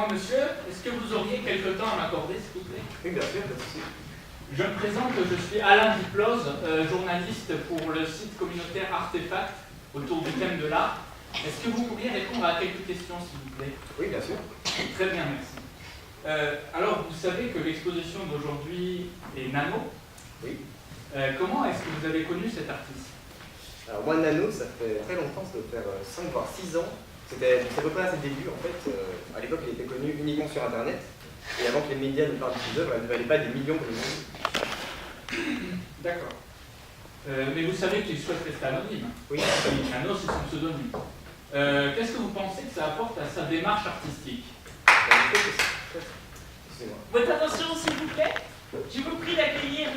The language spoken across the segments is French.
Excusez-moi, monsieur, est-ce que vous auriez quelque temps à m'accorder, s'il vous plaît? Oui, bien sûr, pas de souci. Je me présente, je suis Alain Diploz, journaliste pour le site communautaire Artefact autour du thème de l'art. Est-ce que vous pourriez répondre à quelques questions, s'il vous plaît? Oui, bien sûr. Très bien, merci. Alors, vous savez que l'exposition d'aujourd'hui est Nano. Oui. Comment est-ce que vous avez connu cet artiste? Alors moi, Nano, ça fait très longtemps, ça doit faire 5 voire 6 ans. C'est à peu près à ses débuts, en fait. À l'époque, il était connu uniquement sur Internet. Et avant que les médias ne parlent de ses œuvres, elle ne valait pas des millions pour le monde. D'accord. Mais vous savez qu'il souhaite rester anonyme. Oui. Nano, c'est son pseudonyme. Qu'est-ce que vous pensez que ça apporte à sa démarche artistique? Excusez-moi. Votre attention, s'il vous plaît. Je vous prie d'accueillir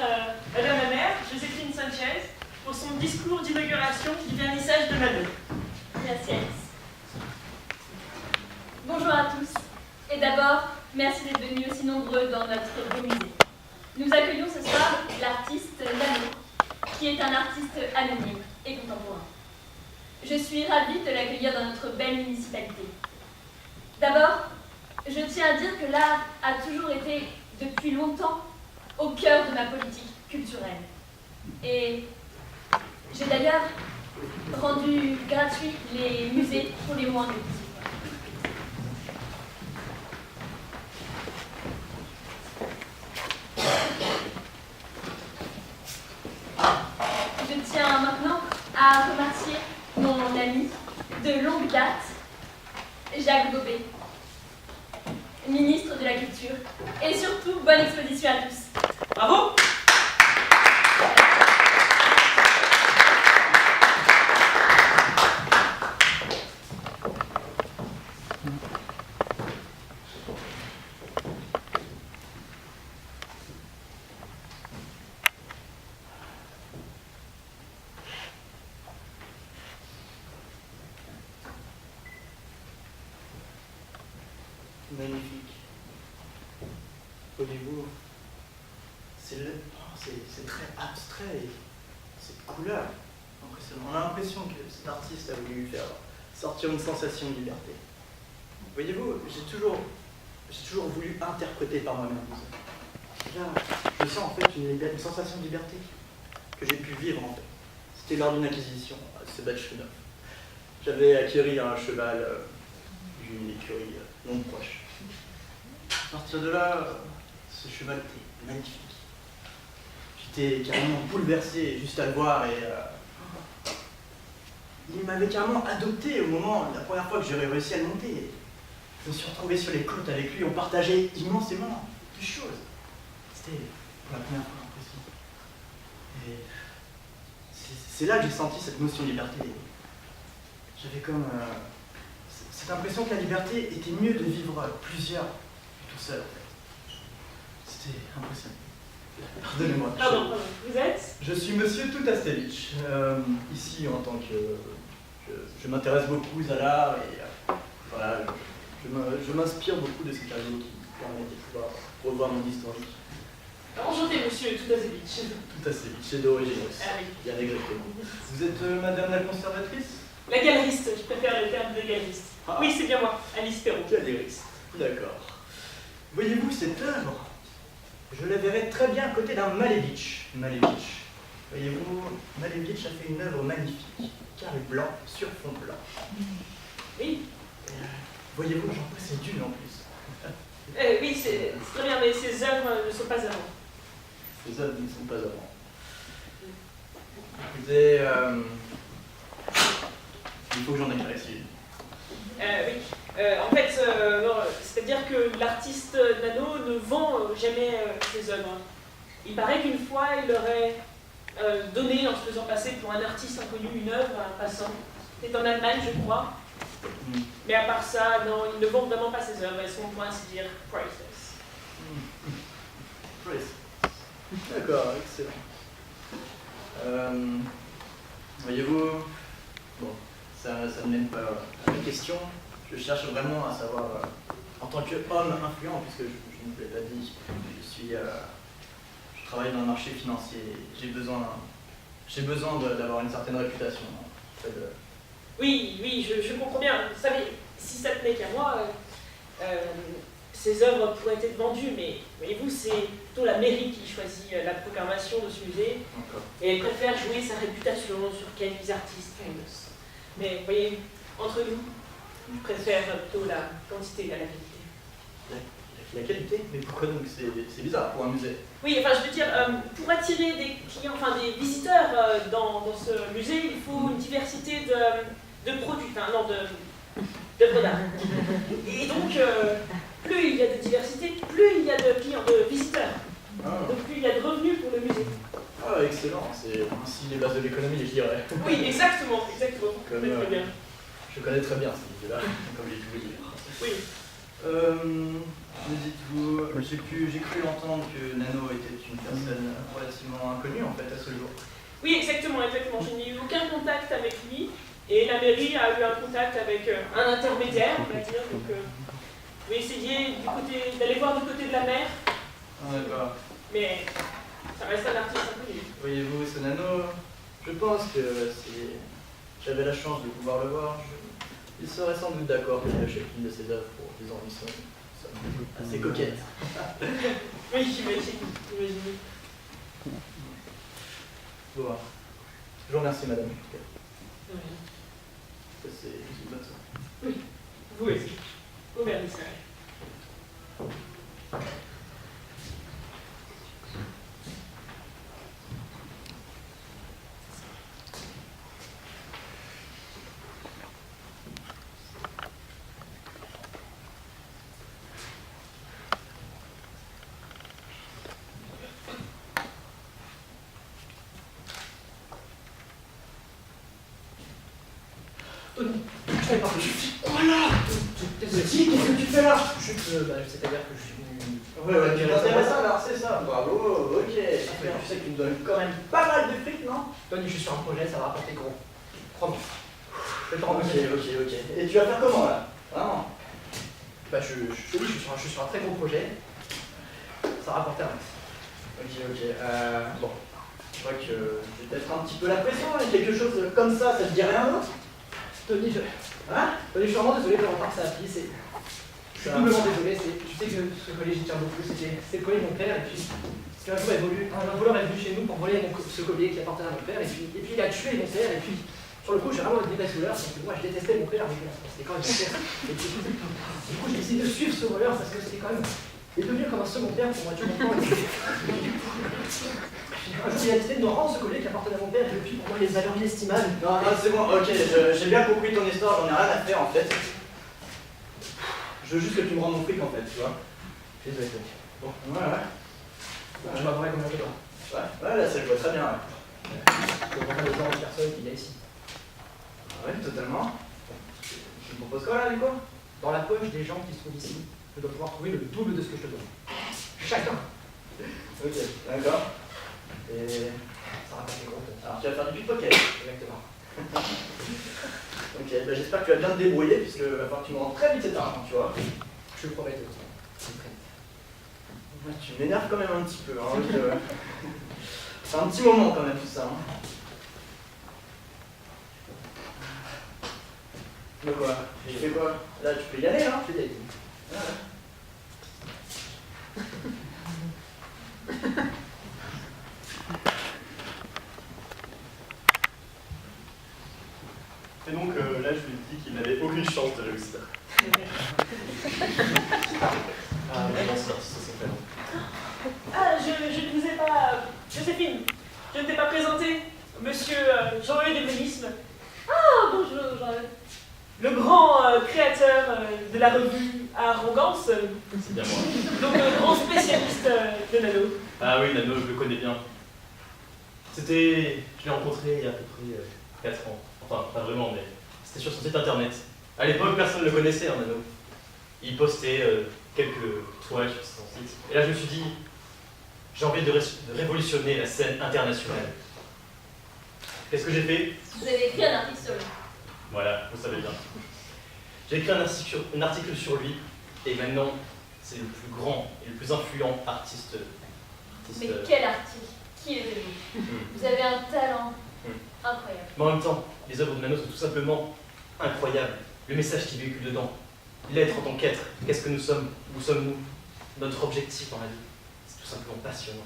Madame la maire, Joséphine Sanchez, pour son discours d'inauguration du vernissage de Nano. Merci Alice. Bonjour à tous. Et d'abord, merci d'être venus aussi nombreux dans notre beau musée. Nous accueillons ce soir l'artiste Nano, qui est un artiste anonyme et contemporain. Je suis ravie de l'accueillir dans notre belle municipalité. D'abord, je tiens à dire que l'art a toujours été, depuis longtemps, au cœur de ma politique culturelle. Et j'ai d'ailleurs rendu gratuit les musées pour les moins de 18 ans. Je tiens maintenant à remercier mon ami de longue date, Jacques Bobet, ministre de la Culture, et surtout, bonne exposition à tous. Bravo! Magnifique. Voyez-vous, c'est très abstrait et cette couleur impressionnante. On a l'impression que cet artiste a voulu faire sortir une sensation de liberté. Voyez-vous, j'ai toujours voulu interpréter par moi-même. Là, je sens en fait une sensation de liberté que j'ai pu vivre en fait. C'était lors d'une acquisition à Sebach-Neuf. J'avais acquis un cheval d'une écurie non proche. À partir de là, ce cheval était magnifique. J'étais carrément bouleversé juste à le voir et il m'avait carrément adopté au moment, la première fois que j'aurais réussi à le monter. Je me suis retrouvé sur les côtes avec lui, on partageait immensément de choses. C'était pour la première fois l'impression. Et c'est là que j'ai senti cette notion de liberté. J'avais comme cette impression que la liberté était mieux de vivre plusieurs tout seul en fait. C'était impressionnant. Pardonnez-moi. Pardon, vous êtes? Je suis Monsieur Toutastevich. Ici, en tant que... Je m'intéresse beaucoup à l'art et voilà, je m'inspire beaucoup de ces tableaux qui me permettent de pouvoir revoir mon historique. Enchanté, monsieur Toutastevich. Toutastevich, c'est d'origine russe. Ah oui. Bien exactement. Vous êtes Madame la conservatrice? La galeriste, je préfère le terme de galeriste. Ah. Oui, c'est bien moi, Alice Perrault. Galeriste. D'accord. Voyez-vous cette œuvre? Je la verrais très bien à côté d'un Malevich. Voyez-vous, Malevich a fait une œuvre magnifique, carré blanc sur fond blanc. Oui. Voyez-vous, j'en possède une en plus. Oui, c'est très bien, mais ces œuvres ne sont pas avant. Ces œuvres ne sont pas avant. Écoutez, il faut que j'en éclaircisse une. Oui. En fait, c'est-à-dire que l'artiste Nano ne vend jamais ses œuvres. Il paraît qu'une fois, il aurait donné, en se faisant passer pour un artiste inconnu, une œuvre à un passant. C'est en Allemagne, je crois. Mais à part ça, non, il ne vend vraiment pas ses œuvres. Elles sont, pour ainsi dire, priceless. D'accord, excellent. Voyez-vous, bon, ça ne mène pas à la question. Je cherche vraiment à savoir, en tant qu'homme influent, puisque je ne vous l'ai pas dit, je travaille dans le marché financier. J'ai besoin d'avoir une certaine réputation. Oui, je comprends bien. Vous savez, si ça tenait qu'à moi, ces œuvres pourraient être vendues, mais voyez-vous, c'est plutôt la mairie qui choisit la programmation de ce musée, et elle préfère jouer sa réputation sur quelques artistes famous. Mais voyez, entre nous, je préfère plutôt la quantité à la qualité. La qualité? Mais pourquoi donc? C'est bizarre pour un musée. Oui, enfin je veux dire, pour attirer des clients, enfin des visiteurs dans ce musée, il faut une diversité de produits, enfin non, d'œuvres d'art. Et donc, plus il y a de diversité, plus il y a de clients, de visiteurs. Donc plus il y a de revenus pour le musée. Ah, excellent, c'est ainsi les bases de l'économie, je dirais. Oui, exactement. Très bien. Je connais très bien ce musée-là, comme j'ai pu vous dire. Oui. Me dites-vous, j'ai cru entendre que Nano était une personne relativement inconnue en fait à ce jour. Oui, exactement. Je n'ai eu aucun contact avec lui, et la mairie a eu un contact avec un intermédiaire, on va dire. Donc, je vais essayer d'aller voir du côté de la mer. Ah, d'accord. Mais ça reste un artiste inconnu. Voyez-vous, ce Nano, je pense que si j'avais la chance de pouvoir le voir, il serait sans doute d'accord que je achète une de ses œuvres pour des ambitions assez coquettes. Oui, j'imagine. Bon, je vous remercie, madame. Oui. C'est une bonne soirée. Oui, vous aussi. Au vernissage. Quoi là? Qu'est-ce que tu fais là? C'est-à-dire que je suis venu... Ouais, tu intéressant alors, c'est ça. Bravo, ok. Tu sais que tu me donnes quand même pas mal de fric, non? Tony, je suis sur un projet, ça va rapporter gros. Crois-moi. Je vais te Ok. rembourser. Et tu vas faire comment là? Vraiment? Bah, je te dis, je suis sur un très gros projet. Ça va rapporter un max. Ok. Bon. Je crois que je vais peut-être un petit peu la pression, hein. Quelque chose comme ça te dit rien d'autre? Tony, Hein? Tony, je suis vraiment désolé pour le retard que ça a pris. Je suis doublement désolé. Tu sais que ce collège, j'y tiens beaucoup. C'est le collier de mon père. Et puis, un voleur est venu chez nous pour voler ce collier qui appartenait à mon père. Et puis il a tué mon père. Et puis, sur le coup, j'ai vraiment été désoleur. Parce que moi, je détestais mon père. C'était quand même mon père. Et puis, du coup, j'ai essayé de suivre ce voleur parce que c'était quand même. Il est devenu comme un second père pour moi, tu comprends. Un jour, il a décidé de me rendre ce collier qui appartenait à mon père, et depuis, pour moi, il y a des valeurs inestimables. Non, c'est bon, ok, j'ai bien compris ton histoire, j'en ai rien à faire en fait. Je veux juste que tu me rendes mon fric en fait, tu vois. Désolé, Tony. Bon, ouais. Je m'avouerai comme un peu toi. Ouais, là, ça je vois très bien, ouais. Je comprends les gens de personnes qu'il y a ici. Ouais, totalement. Tu me proposes quoi là, du coup? Dans la poche des gens qui se trouvent ici, je dois pouvoir trouver le double de ce que je te donne. Chacun. Ok, d'accord. Et Ça rapporte des gros. alors tu vas faire du pickpocket. Exactement. Ok, bah, j'espère que tu vas bien te débrouiller, puisque va falloir que tu me rendes très vite cet argent, tu vois. Je le promets, Tony. Ouais, tu m'énerves quand même un petit peu, hein. C'est un petit moment quand même tout ça. Hein. Mais quoi? J'ai fait quoi? Là, tu peux y aller, hein? Je vais t'aider. Ouais. Et donc là, je lui ai dit qu'il n'avait aucune chance de réussir. Ah, mais non, ça c'est fait. Ah, je ne vous ai pas... Joséphine, je ne t'ai pas présenté. Monsieur Jean-Louis de Mélisme. Ah, bonjour, Jean-Louis. Le grand créateur de la revue Arrogance. C'est bien moi. Donc le grand spécialiste de Nano. Ah oui, Nano, je le connais bien. Je l'ai rencontré il y a à peu près 4 ans. Enfin, pas vraiment, mais c'était sur son site internet. À l'époque, personne ne le connaissait, hein, Nano. Il postait quelques toiles sur son site. Et là, je me suis dit, j'ai envie de révolutionner la scène internationale. Qu'est-ce que j'ai fait? Vous avez écrit un article sur lui. Voilà, vous savez bien. J'ai écrit un article sur lui, et maintenant, c'est le plus grand et le plus influent artiste. Mais quel article? Qui êtes-vous? Vous avez un talent incroyable. Mais en même temps, les œuvres de Nano sont tout simplement incroyables. Le message qu'il véhicule dedans, L'être en tant qu'être, qu'est-ce que nous sommes? Où sommes-nous? Notre objectif dans la vie, c'est tout simplement passionnant.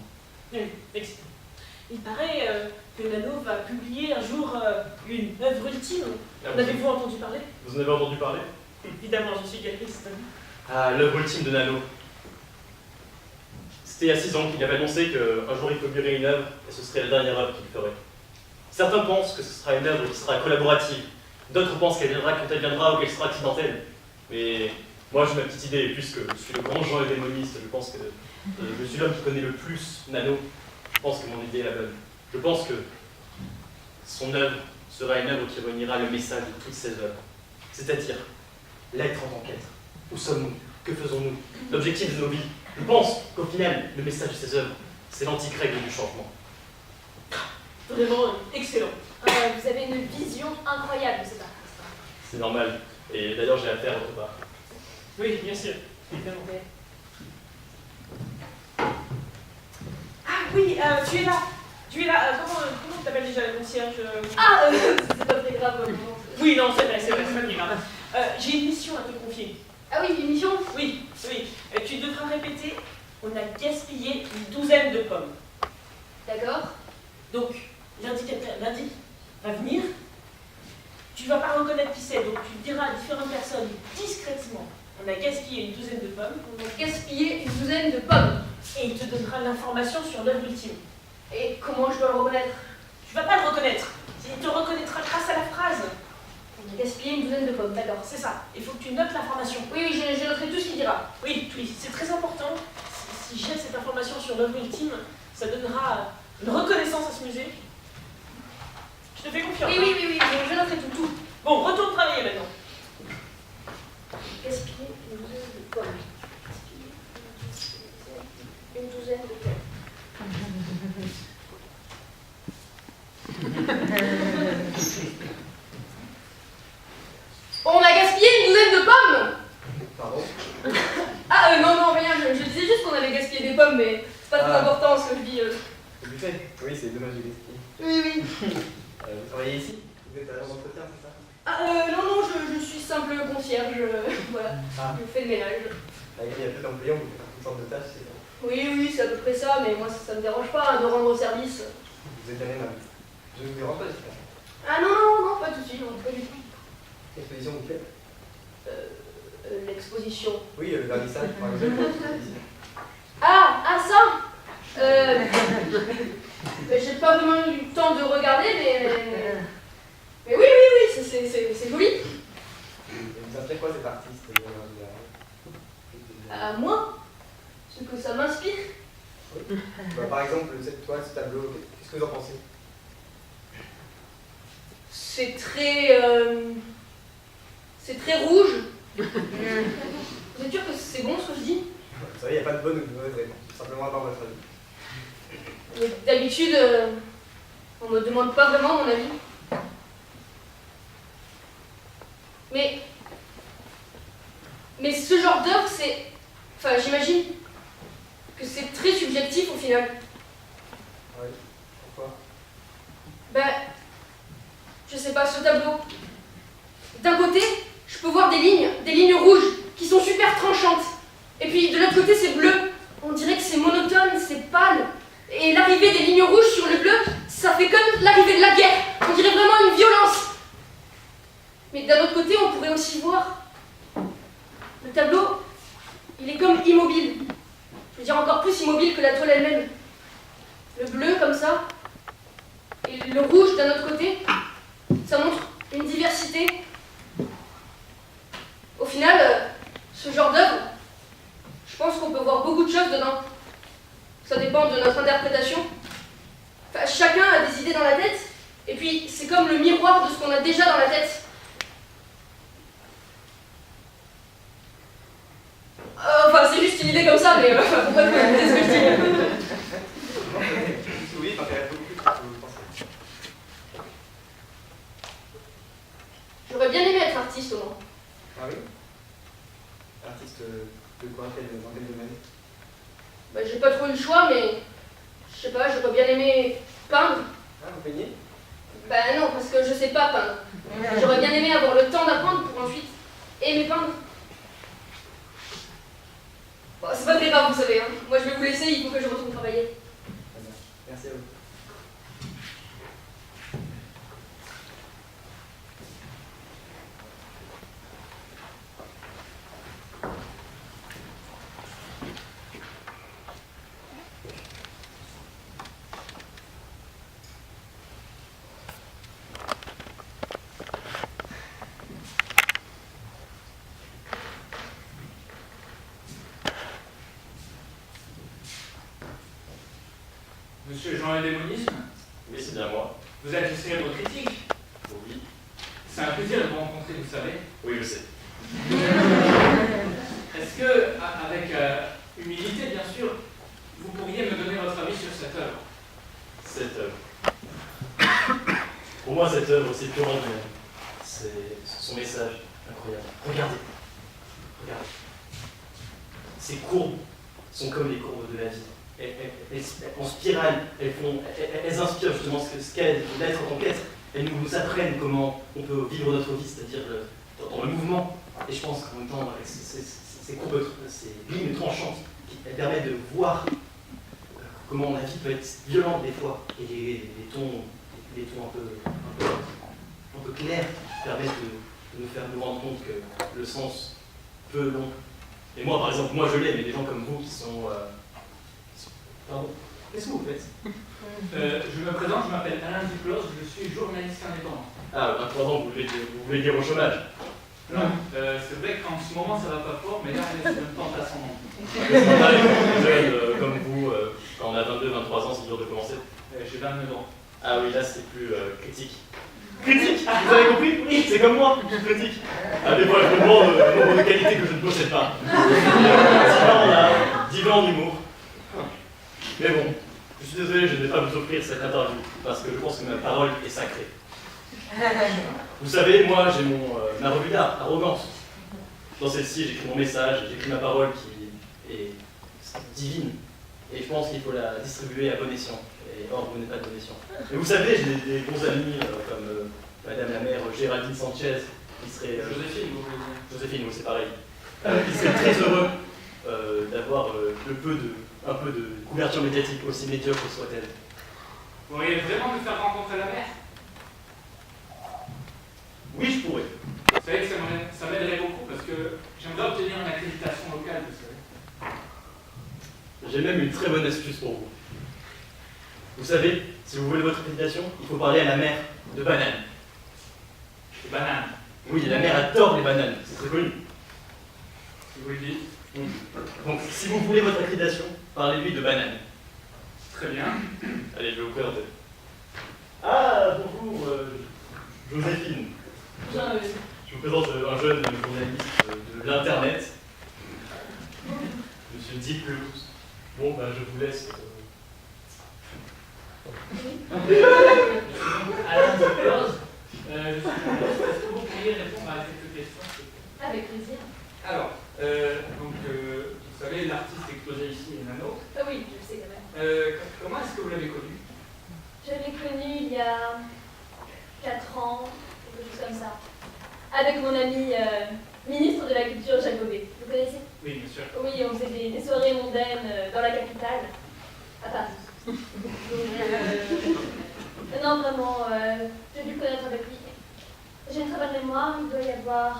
Oui, excitant. Il paraît que Nano va publier un jour une œuvre ultime. Ah, En avez-vous entendu parler? Vous en avez entendu parler? Évidemment, je suis galerie. Ah, l'œuvre ultime de Nano. C'était il y a 6 ans qu'il avait annoncé qu'un jour il publierait une œuvre et ce serait la dernière œuvre qu'il ferait. Certains pensent que ce sera une œuvre qui sera collaborative, d'autres pensent qu'elle viendra quand elle viendra ou qu'elle sera accidentelle. Mais moi j'ai ma petite idée, puisque je suis le grand Jean et démoniste, je pense que je suis l'homme qui connaît le plus Nano. Je pense que mon idée est la bonne. Je pense que son œuvre sera une œuvre qui réunira le message de toutes ses œuvres, c'est-à-dire l'être en tant qu'être. Où sommes-nous? Que faisons-nous? L'objectif de nos vies. Je pense qu'au final, le message de ces œuvres, c'est l'antique règle du changement. Vraiment excellent. Vous avez une vision incroyable de cet artiste. C'est normal. Et d'ailleurs, j'ai affaire autre part. Oui, bien sûr. Évidemment. Ah oui, tu es là. Tu es là. Comment t'appelles déjà la concierge? Ah, c'est pas très grave. Oui, non, c'est vrai, c'est pas très grave. J'ai une mission à te confier. Ah oui, une mission? Oui, oui. Tu devras répéter, on a gaspillé une douzaine de pommes. D'accord. Donc, lundi va venir. Tu vas pas reconnaître qui c'est, donc tu diras à différentes personnes discrètement, on a gaspillé une douzaine de pommes. On a gaspillé une douzaine de pommes. Et il te donnera l'information sur l'œuvre ultime. Et comment je dois le reconnaître? Tu vas pas le reconnaître. Il te reconnaîtra grâce à la phrase. On a gaspillé une douzaine de pommes, d'accord. C'est ça. Il faut que tu notes l'information. Oui, oui, je noterai tout ce qu'il dira. Oui, oui, c'est très important. Si j'ai cette information sur l'œuvre ultime, ça donnera une reconnaissance à ce musée. Je te fais confiance. Oui, oui, oui, oui, je noterai tout. Bon, retourne travailler maintenant. Gaspiller une douzaine de pommes. Une douzaine de pommes. On a gaspillé une douzaine de pommes. Pardon? Ah non, rien, je disais juste qu'on avait gaspillé des pommes, mais c'est pas très important ce que je dis. Le buffet? Oui, c'est dommage de gaspiller. Oui, oui. Vous travaillez ici? Vous êtes à l'entretien, c'est ça? Non, je suis simple concierge, voilà. Ah. Je fais le ménage. Il y a peu d'employés, on peut faire toutes sortes de tâches, c'est ça. Oui, c'est à peu près ça, mais moi ça me dérange pas de rendre service. Vous êtes bien aimable. Je ne vous dérange pas, j'espère. Ah non, pas tout de suite, non, pas du tout. Quelle exposition vous faites? L'exposition. Oui, le vernissage, par exemple. Ah, ça j'ai pas vraiment eu le temps de regarder, mais oui, c'est joli. Et vous inspire quoi cet artiste Moi, ce que ça m'inspire. Par exemple, ce tableau, qu'est-ce que vous en pensez? C'est très rouge. Vous êtes sûr que c'est bon ce que je dis? Vous savez, il n'y a pas de bonne ou de mauvaise réponse, simplement avoir votre avis. Mais d'habitude, on me demande pas vraiment mon avis. Mais ce genre d'œuvre, c'est... Enfin, j'imagine que c'est très subjectif au final. Oui, pourquoi? Je sais pas, ce tableau. D'un côté, je peux voir des lignes rouges, qui sont super tranchantes. Et puis de l'autre côté, c'est bleu. On dirait que c'est monotone, c'est pâle. Et l'arrivée des lignes rouges sur le bleu, ça fait comme l'arrivée de la guerre. On dirait vraiment une violence. Mais d'un autre côté, on pourrait aussi voir le tableau, il est comme immobile. Je veux dire encore plus immobile que la toile elle-même. Le bleu comme ça, et le rouge d'un autre côté, ça montre une diversité. Au final, ce genre d'œuvre, je pense qu'on peut voir beaucoup de choses dedans. Ça dépend de notre interprétation. Enfin, chacun a des idées dans la tête, et puis c'est comme le miroir de ce qu'on a déjà dans la tête. Enfin, c'est juste une idée comme ça, mais faut pas écouter ce que je dis. Oui, m'intéresse beaucoup ce que vous pensez. J'aurais bien aimé être artiste au moins. Ah oui? Artiste de quoi? Dans quel domaine? J'ai pas trop eu le choix, mais je sais pas, j'aurais bien aimé peindre. Ah, vous peignez? Non, parce que je sais pas peindre. J'aurais bien aimé avoir le temps d'apprendre pour ensuite aimer peindre. Bon, c'est pas de départ, vous savez. Hein. Moi, je vais vous laisser, il faut que je retourne travailler. Très bien. Merci à vous. Monsieur Jean Le Démonisme, Oui, c'est bien moi. vous êtes le célèbre critique. Oui. C'est un plaisir de vous rencontrer, vous savez. Oui, je sais. Est-ce que, avec humilité bien sûr, vous pourriez me donner votre avis sur cette œuvre? Cette œuvre. Pour moi, cette œuvre, c'est purement humain. C'est son message incroyable. Regardez. Regardez. Ces courbes sont comme les courbes de la vie. Elles, en spirale, elles inspirent justement ce qu'est l'être en tant qu'être. Elles nous apprennent comment on peut vivre notre vie, c'est-à-dire dans le mouvement. Et je pense qu'en même temps, ces courbes, ces lignes tranchantes, elles permettent de voir comment la vie peut être violente des fois. Et les tons un peu clairs permettent de nous faire nous rendre compte que le sens peu long. Et moi, par exemple, moi je l'ai, mais des gens comme vous qui sont... Pardon. Qu'est-ce que vous faites? Je me présente, je m'appelle Alain Duplos, je suis journaliste indépendant. Ah, indépendant, vous voulez dire au chômage? Non, c'est vrai qu'en ce moment ça va pas fort, mais là on est sur une pente ascendante. Comme vous, quand on a 22, 23 ans, c'est dur de commencer. J'ai 29 ans. Ah oui, là c'est plus critique. Critique? Vous avez compris? Oui, c'est comme moi, je suis critique. Ah, des fois, je me demande le nombre de qualités que je ne possède pas. Sinon, on a 10 ans d'humour. Mais bon, je suis désolé, je ne vais pas vous offrir cette interview, parce que je pense que ma parole est sacrée. Vous savez, moi, j'ai ma revue d'art, Arrogance. Dans celle-ci, j'écris mon message, j'écris ma parole qui est divine. Et je pense qu'il faut la distribuer à bon escient. Et or, vous n'êtes pas de bon escient. Mais vous savez, j'ai des bons amis comme Madame la maire Géraldine Sanchez, qui serait... Joséphine, vous voulez dire? Joséphine, oui, c'est pareil. Qui serait très heureux d'avoir un peu de couverture médiatique, aussi médiocre soit-elle. Vous pourriez vraiment me faire rencontrer la mère? Oui, je pourrais. Vous savez que ça m'aiderait beaucoup parce que j'aimerais obtenir une accréditation locale, vous savez. J'ai même une très bonne astuce pour vous. Vous savez, si vous voulez votre accréditation, il faut parler à la mère de bananes. Des bananes. Oui, la mère adore les bananes, c'est très connu. Si vous le dites. Donc, si vous voulez votre accréditation, parlez-lui de bananes. Très bien. Allez, je vais vous présenter. Ah, bonjour, Joséphine. Je vous présente un jeune journaliste de l'Internet, Monsieur Diplos. Bon, ben, je vous laisse. Alain Duplos, je suis journaliste. Est-ce que vous pourriez répondre à quelques questions? Avec plaisir. Alors, vous savez, l'artiste exposé ici est Nano. Ah oui, je le sais quand même. Comment est-ce que vous l'avez connu? Je l'ai connu il y a 4 ans, quelque chose comme ça. Avec mon ami ministre de la Culture, Jacques Bobet. Vous connaissez? Oui, bien sûr. Oui, on faisait des soirées mondaines dans la capitale, à Paris. Donc, non, vraiment, j'ai dû le connaître avec lui. J'ai une très bonne mémoire, il doit y avoir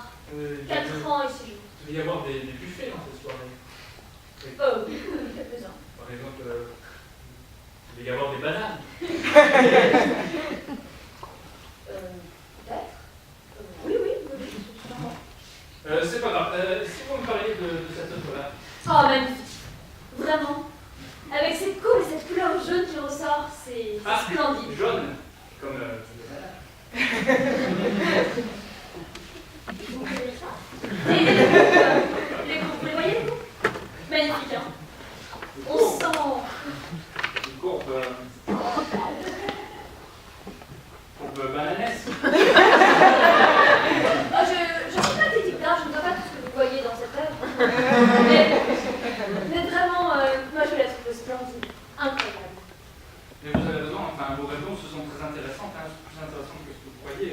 4 ans et 6 jours. Il devait y avoir des buffets dans cette soirée. Oh, oui, quelques-uns. Par exemple, il devait y avoir des bananes. Peut-être. Oui, sûrement. C'est pas grave. Si vous me parliez de cette œuvre-là. Oh, magnifique. Vraiment. Avec cette coupe et cette couleur jaune qui ressort, c'est splendide. Jaune, comme Vous voyez ça? Et les coupes, vous les voyez, les coupes? Magnifique, hein? On sent... une courbe bananesque. Oh, je ne suis pas critique d'art, je ne vois pas tout ce que vous voyez dans cette œuvre. Mais vraiment, moi je la trouve splendide, incroyable. Mais vous avez raison, enfin, vos réponses sont très intéressantes, hein, plus intéressantes que ce que vous croyez.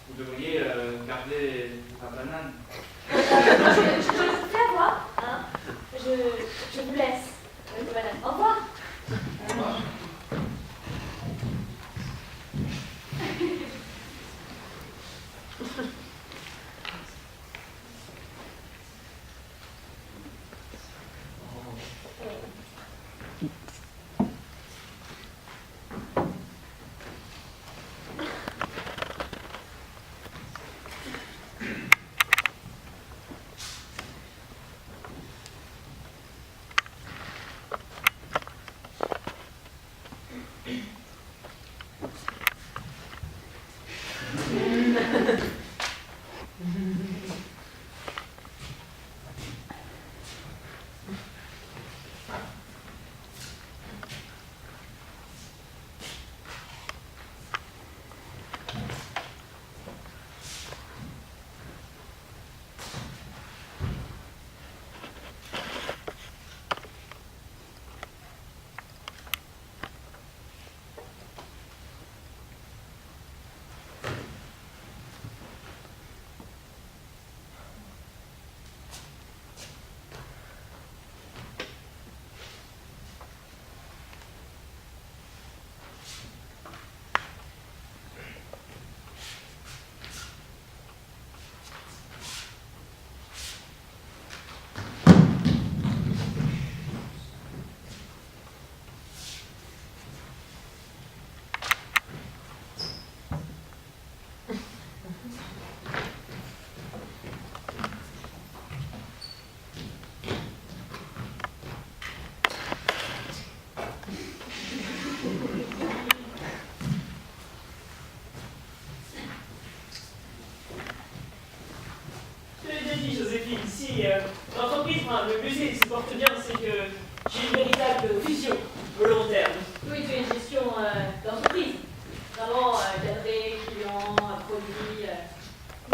Vous devriez garder la banane. Je le fais avoir, hein? je vous laisse. Madame. Au revoir. Au revoir. Si l'entreprise, enfin, le musée se porte bien, c'est que j'ai une véritable vision volontaire. Oui, tu as une gestion d'entreprise. Vraiment, cadré, client, produit.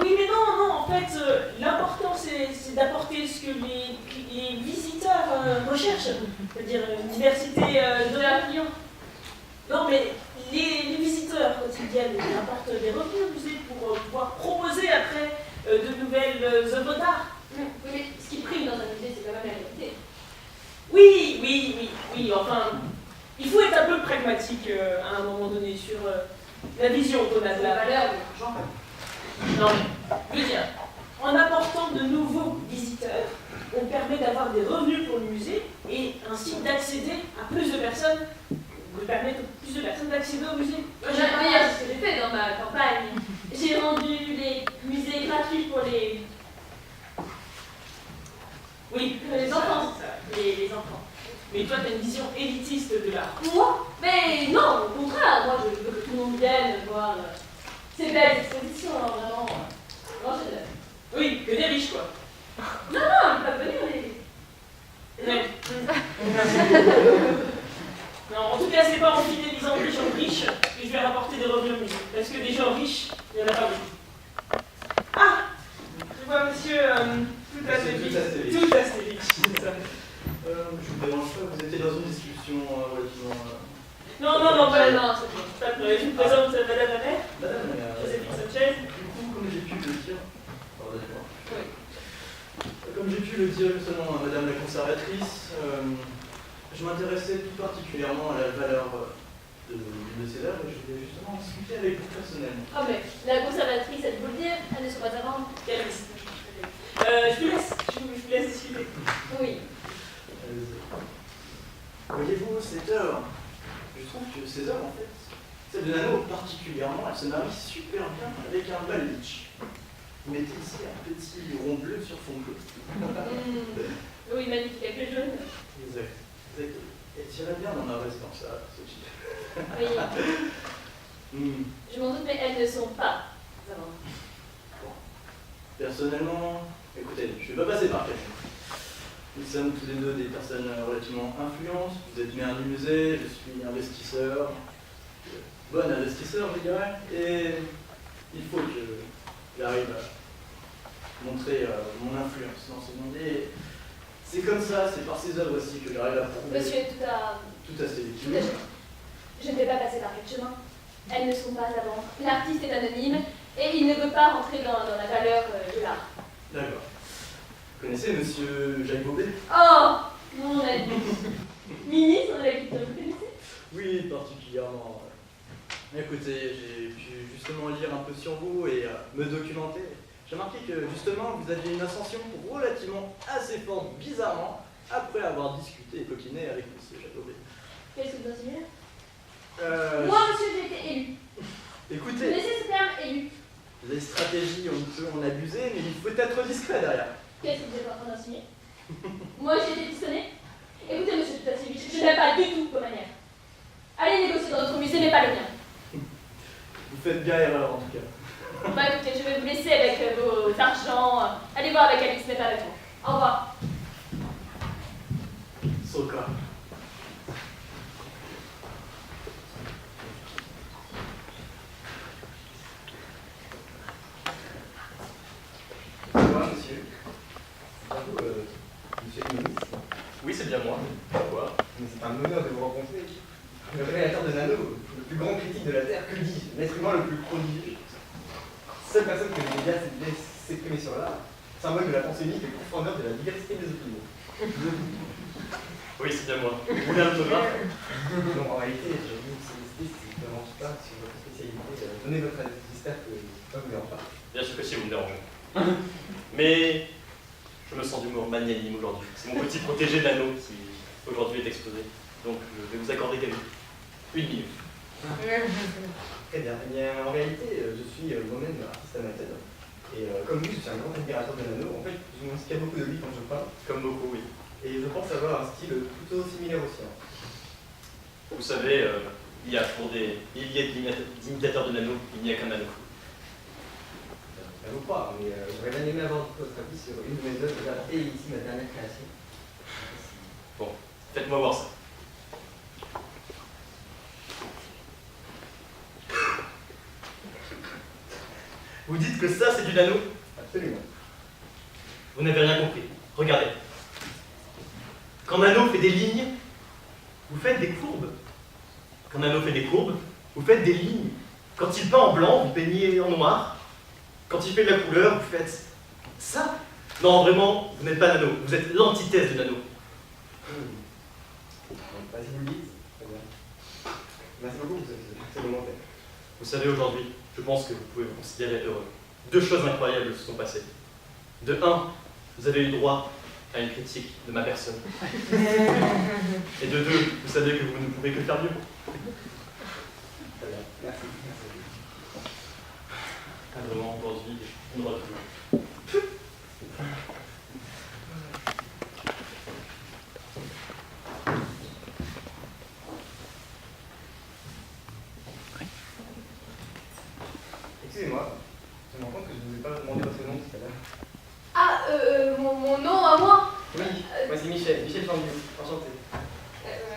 Oui, mais non, en fait, l'important c'est d'apporter ce que les visiteurs recherchent, c'est-à-dire une diversité de leurs clients. Non, mais les visiteurs quotidiens apportent des revenus au musée pour pouvoir proposer après de nouvelles œuvres d'art. Oui, mais ce qui prime dans un musée, c'est quand même la qualité. Oui, enfin, il faut être un peu pragmatique à un moment donné sur la vision qu'on a de la valeur de l'argent. Non, mais, je veux dire, en apportant de nouveaux visiteurs, on permet d'avoir des revenus pour le musée et ainsi d'accéder à plus de personnes, de permettre à plus de personnes d'accéder au musée. C'est ce que j'ai fait dans ma campagne. J'ai rendu les musées gratuits pour les enfants. Les enfants. Mais toi, tu as une vision élitiste de l'art. Moi? Mais non, au contraire, moi je veux que tout le monde vienne voir ces belles expositions, alors vraiment. Oui, que des riches, quoi. Non, ils peuvent venir les. Ouais. Non, en tout cas, c'est pas en fidélisant des gens riches que je vais rapporter des revenus au musée. Parce que des gens riches, il n'y en a pas beaucoup. Ah, je vois monsieur Toutastevich. Toutastevich, c'est ça. Je vous dérange pas, vous étiez dans une discussion relativement... Non, c'est bon. pas de problème. Je vous présente Madame la maire, Madame, Joséphine Sanchez. du coup, comme j'ai pu le dire... Pardonnez-moi. Oui. Comme j'ai pu le dire justement à Madame la conservatrice, je m'intéressais tout particulièrement à la valeur de ces œuvres et je voulais justement discuter avec vous personnellement. Ah, mais la conservatrice, elle vous le dire, elle ne sera pas à vendre. Quelle liste je vous laisse discuter. Oui. Voyez-vous, cette œuvre, je trouve que ces œuvres, en fait, celle de Nano particulièrement, elle se marie super bien avec un balich. Vous mettez ici un petit rond bleu sur fond bleu. Oui, magnifique, avec le jaune. Exact. Elle tirait bien dans ma résidence à Sochi. Oui. Je m'en doute, mais elles ne sont pas à vendre. Bon. Personnellement, écoutez, je ne vais pas passer par quelqu'un. Nous sommes tous les deux des personnes relativement influentes. Vous êtes maire du musée, je suis investisseur, bon investisseur, je dirais, et il faut que j'arrive à montrer mon influence dans ce monde. Et c'est comme ça, c'est par ces œuvres aussi que j'arrive à prouver. Monsieur est tout à fait tout à fait. Je ne vais pas passer par quel chemin. Elles ne sont pas à vendre. L'artiste est anonyme et il ne veut pas rentrer dans la valeur de l'art. D'accord. Vous connaissez Monsieur Jacques Bobet? Oh, Mon ami. Ministre de la culture, vous connaissez? Oui, particulièrement. Écoutez, j'ai pu justement lire un peu sur vous et me documenter. J'ai remarqué que justement vous aviez une ascension relativement assez forte, bizarrement, après avoir discuté et coquiné avec M. Chateaubriand. Qu'est-ce que vous insinuez Euh, Moi, monsieur, j'ai été élu. Vous Écoutez, connaissez ce terme, élu? les stratégies, on peut en abuser, mais il faut être discret derrière. Qu'est-ce que vous êtes en train d'insinuer? Moi, j'ai été pistonnée? Écoutez, monsieur Tutassevich, je n'aime pas du tout vos manières. Allez négocier dans notre musée, mais pas le mien. Vous faites bien erreur en tout cas. Bah écoutez, je vais vous laisser avec vos argents. Allez voir avec Alice, mais pas avec moi. Au revoir. Soka. Bonjour, monsieur. C'est à vous, monsieur le ministre. Oui, c'est bien moi. Pourquoi? Mais c'est un honneur de vous rencontrer. Le révélateur de Nano, le plus grand critique de la Terre, que dis-je, l'être humain le plus prodigieux. Seule personne que les médias laissent s'exprimer sur l'art, symbole de la pensée unique et profondeur de la diversité des opinions. Oui, c'est bien moi. Vous voulez un autographe? Non, en réalité, j'ai vu une sollicité, si ça ne dérange pas, sur votre spécialité. Donnez votre avis, j'espère que ça ne vous dérange pas. Bien sûr que si, vous me dérangez. Mais je me sens d'humour magnanime aujourd'hui. C'est mon petit protégé de l'anneau qui aujourd'hui est exposé. Donc je vais vous accorder quelques une minute. Très bien. Eh bien, en réalité, je suis moi-même artiste amateur. Et comme vous, je suis un grand admirateur de Nano. En fait, je m'inspire beaucoup de lui quand je parle. Comme beaucoup, oui. Et je pense avoir un style plutôt similaire au sien. Vous savez, il y a pour des milliers d'imitateurs de Nano, il n'y a qu'un Nano. À vous croire, mais j'aurais bien aimé avoir votre avis sur une de mes œuvres et ici ma dernière création. Bon, faites-moi voir ça. Vous dites que ça, c'est du Nano? Absolument. Vous n'avez rien compris. Regardez. Quand Nano fait des lignes, vous faites des courbes. Quand Nano fait des courbes, vous faites des lignes. Quand il peint en blanc, vous peignez en noir. Quand il fait de la couleur, vous faites ça. Non, vraiment, vous n'êtes pas Nano. Vous êtes l'antithèse de Nano. Vas-y, vous le dites. Très bien. Merci beaucoup pour ce commentaire. Vous savez, aujourd'hui, je pense que vous pouvez vous considérer heureux. Deux choses incroyables se sont passées. De un, vous avez eu droit à une critique de ma personne. Et de deux, vous savez que vous ne pouvez que faire mieux. Très bien. Merci. Ah, vraiment, aujourd'hui, on ne retrouve. Excusez-moi, je me rends compte que je ne vous ai pas demandé votre nom tout à l'heure. Ah, mon nom à moi? Oui, moi c'est Michel, Michel Fandiou, enchanté.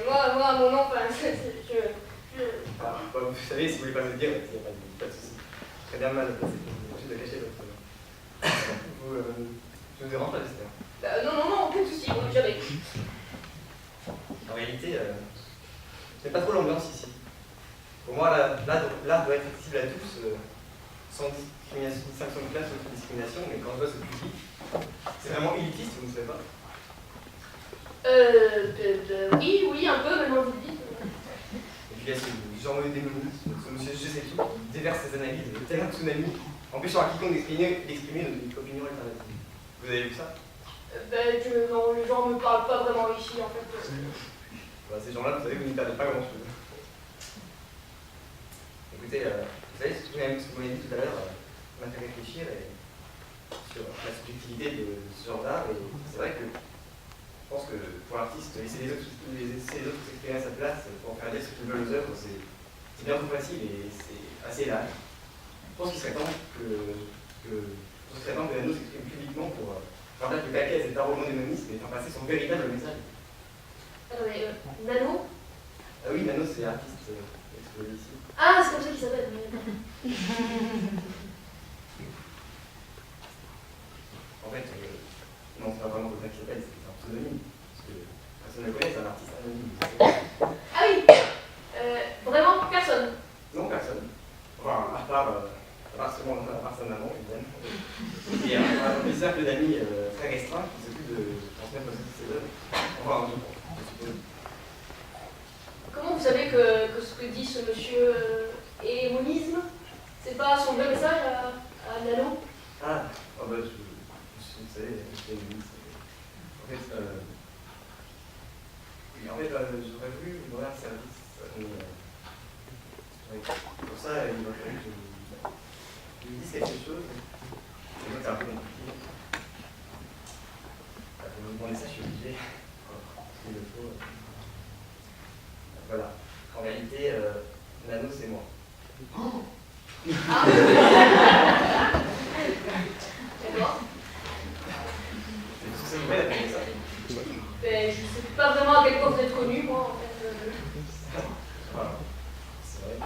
Moi, mon nom, enfin, Ah, bah, vous savez, si vous voulez pas me le dire, il n'y a pas de souci. Très bien mal placé, juste de cacher votre nom. Je vous dérange pas, j'espère. non, aucun souci, bon, jamais. En réalité, je n'aime pas trop l'ambiance ici. Pour moi, l'art doit être accessible à tous, sans distinction de classe ou de discrimination, mais quand je vois ce public, c'est vraiment élitiste, vous ne savez pas? Oui, un peu, maintenant vous le dites. Et puis il y a ce Jean-Marie Démonis, ce monsieur je sais tout, qui déverse ses analyses de tel un tsunami, empêchant à quiconque d'exprimer notre opinion alternative. Vous avez vu ça? Non, les gens ne me parlent pas vraiment ici, en fait. Bah, ces gens-là, vous savez, vous n'y perdez pas grand-chose. Écoutez, vous savez, ce que vous m'avez dit tout à l'heure m'a fait réfléchir sur la subjectivité de ce genre d'art, et c'est vrai que je pense que pour l'artiste, laisser les autres s'exprimer à sa place, pour en faire dire ce qu'ils veulent aux œuvres, c'est bien trop facile et c'est assez large. Je pense qu'il serait temps que Nano s'exprime publiquement pour faire dire que Lacaze est un roman démoniste et faire passer son véritable message. Attendez, Nano? Ah oui, Nano, c'est artiste exposé ici. Ah, c'est comme ça qu'il s'appelle. En fait, non, c'est pas vraiment comme ça qu'il s'appelle, c'est un pseudonyme. Parce que personne ne le connaît, c'est un artiste anonyme. Ah oui, vraiment personne. Non, personne. Enfin, à part seulement sa maman, évidemment. Et un cercle d'amis très restreint qui s'occupe de transmettre ses œuvres. Enfin, je suppose. Comment vous savez que ce que dit ce monsieur est monisme? C'est pas son vrai message à Nano? Ah, oh bah, vous savez, en fait, oui, en fait, j'aurais voulu vous donner un service. Pour ça, il m'a fallu que je lui dise quelque chose. Et donc, c'est un peu compliqué. Pour me demander ça, je suis obligé. Il le faut. Voilà. En réalité, Nano, c'est moi. Ah. D'accord. C'est une belle réponse, ça. Ben, je sais pas vraiment à quel point vous êtes connu, moi, en fait. Voilà. C'est vrai.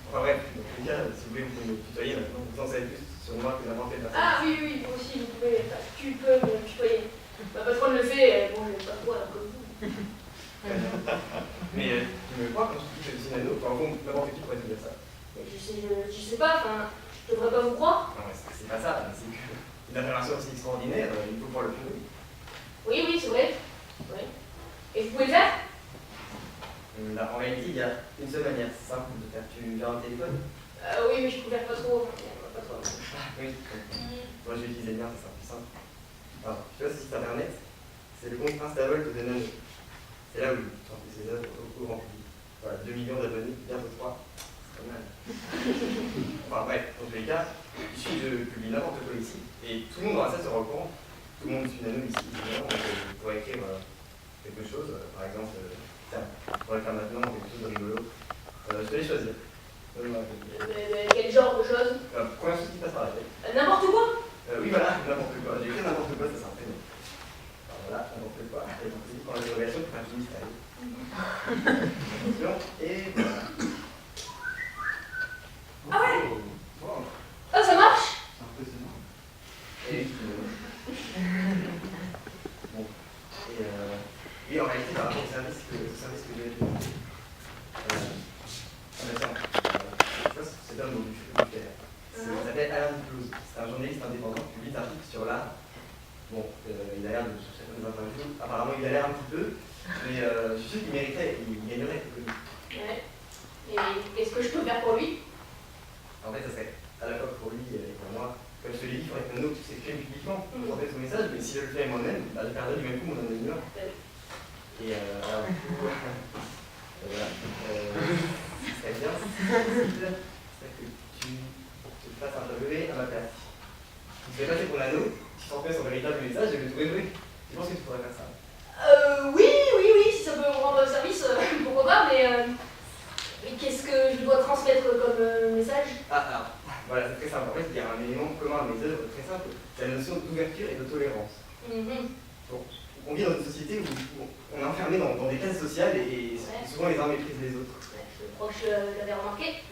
Enfin bref, dans tous les cas, si vous voulez, vous pouvez me tutoyer maintenant. Vous en savez plus sur moi que n'importe quelle personne. Ah oui, oui, vous aussi, vous pouvez. Enfin, tu peux me tutoyer. Ma patronne le fait, bon, je vais pas trop alors comme vous. Mais tu me crois quand je dis que je suis Nano? Enfin, bon, n'importe qui pourrait te dire ça. Mais je sais pas, enfin, je devrais pas vous croire. Non, mais c'est pas ça, c'est qu'une affirmation aussi extraordinaire, il faut pouvoir le prouver. Oui, oui, c'est vrai. Oui. Et vous pouvez le faire? Là, en réalité, il y a une seule manière simple de faire. Tu viens un téléphone? Oui, mais je couvre pas trop. Pas trop. Oui. Moi, je vais utiliser le mien, c'est simple. Alors, tu vois, ce site internet, c'est le compte Instavolt de Nano. C'est là où tu transmets ses œuvres au grand public. Voilà, 2 millions d'abonnés, bientôt 3. C'est pas mal. Enfin bref, dans tous les cas, il suffit de publier n'importe quoi ici, et tout le monde dans la salle se rend compte. Tout le monde suit Nano ici, évidemment, donc on pourrait écrire quelque chose, par exemple, tiens, on pourrait faire maintenant quelque chose de rigolo. Je te laisse choisir. Quel genre de choses? Première chose qui passe par la tête. N'importe quoi? Oui, voilà, n'importe quoi. J'ai écrit n'importe quoi, ça sera un prénom. Alors voilà, n'importe quoi. Et donc, c'est pour l'interrogation pour faire du mystère. Attention, et voilà. Ah ouais? Bon. Ah, ça marche? Et bon. Et en réalité, par rapport au service que je vais te demander, c'est un mot du faire. Il s'appelle Alain Duclos. C'est un journaliste indépendant qui publie un article sur l'art. Bon, il a l'air de chercher des interviews. Apparemment, il a l'air un petit peu, mais je suis sûr qu'il mériterait, il gagnerait quelque chose. Ouais. Et qu'est-ce que je peux faire pour lui? En fait, ça serait à la fois pour lui et pour moi. Comme je te l'ai dit, il faudrait que Nano s'exprime publiquement pour transmettre son message, mais si je le fais moi-même, je perdrai du même coup mon anonymat. Et alors, du coup, voilà. Ce serait bien, c'est que tu te fasses interviewer à ma place. Tu te fais passer pour Nano, tu transmets son véritable message et je vais tout révéler. Je pense que tu pourrais faire ça. Oui, si ça peut me rendre service, pourquoi pas, mais qu'est-ce que je dois transmettre comme message? Alors, voilà, c'est très simple. En fait, il y a un élément commun à mes œuvres très simple, c'est la notion d'ouverture et de tolérance. Bon, on vit dans une société où on est enfermé dans des cases sociales et souvent les uns méprisent les autres. Je crois que je l'avais remarqué.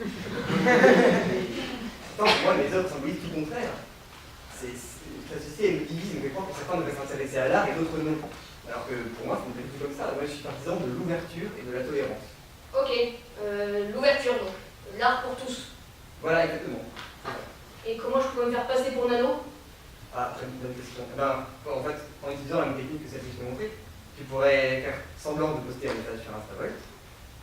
Pourtant, pour moi, mes œuvres symbolisent tout le contraire. La société me divise, me fait croire que certains devraient s'intéresser à l'art et d'autres non. Alors que pour moi, c'est pas du tout comme ça. Moi, je suis partisan de l'ouverture et de la tolérance. Ok, l'ouverture donc. L'art pour tous. Voilà, exactement. Et comment je peux me faire passer pour Nano? Ah, très bonne question. En fait, en utilisant la même technique que celle que je t'ai montrée, tu pourrais faire semblant de poster un message sur Instavolt.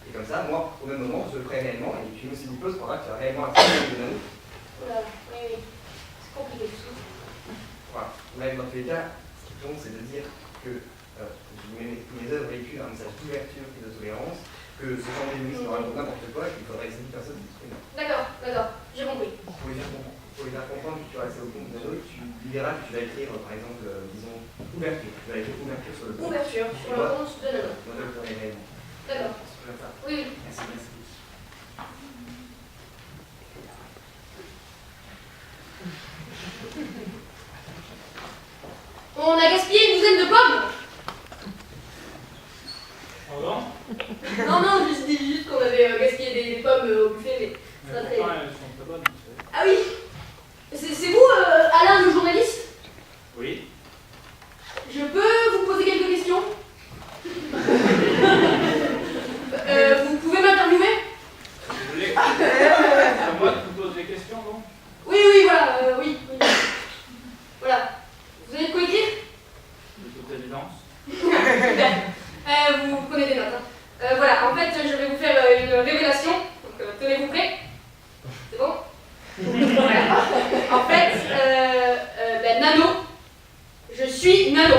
Et comme ça, moi, au même moment, je le ferai réellement. Et puis, aussi Nicolas croira que tu as réellement accès de Nano. Voilà, oui. C'est compliqué tout ça. Voilà. Mais dans tous les cas, ce qui compte, c'est de dire que mes œuvres véhiculent un message d'ouverture et de tolérance, que ce genre d'émission raconte n'importe quoi et qu'il faudrait essayer de personne s'exprimer. D'accord, j'ai compris. Pour lui faire comprendre que tu as accès au compte de Nano, tu lui diras que tu vas écrire, par exemple, disons, ouverture. Tu vas écrire ouverture sur le compte. Ouverture sur le compte de Nano. Moi, je le ferai réellement. D'accord. C'est comme ça. Oui. Merci. On a gaspillé une douzaine de pommes. Pardon? Non, je dis juste qu'on avait gaspillé des pommes au buffet, mais c'est pas très... Elles sont très bonnes. Ah oui. C'est vous, Alain, le journaliste? Oui. Je peux vous poser quelques questions? Vous pouvez m'interviewer? Vous voulez? C'est moi qui vous pose des questions, non? Oui, voilà, oui. Voilà. Vous avez de quoi écrire? Vous prenez des notes. Hein. Voilà, en fait, je vais vous faire une révélation. Donc, tenez-vous prêts. C'est bon? Voilà. En fait, Nano, je suis Nano.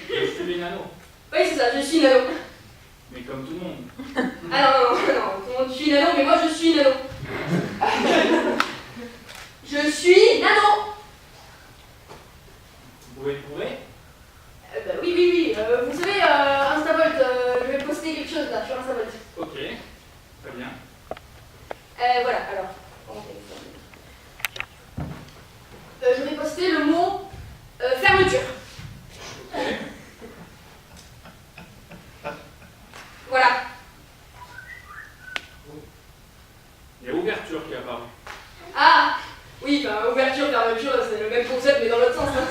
Je suis Nano. Oui, c'est ça, je suis Nano. Mais comme tout le monde. Ah non, tout le monde suit Nano, mais moi je suis Nano. Je suis Nano. Vous pouvez le prouver? Oui. Vous savez, Instavolt, je vais poster quelque chose là sur Instavolt. Ok, très bien. Voilà, alors. Je vais poster le mot fermeture. Ok. Voilà. Il y a ouverture qui apparaît. Ah oui, ouverture, fermeture, c'est le même concept mais dans l'autre sens. Hein.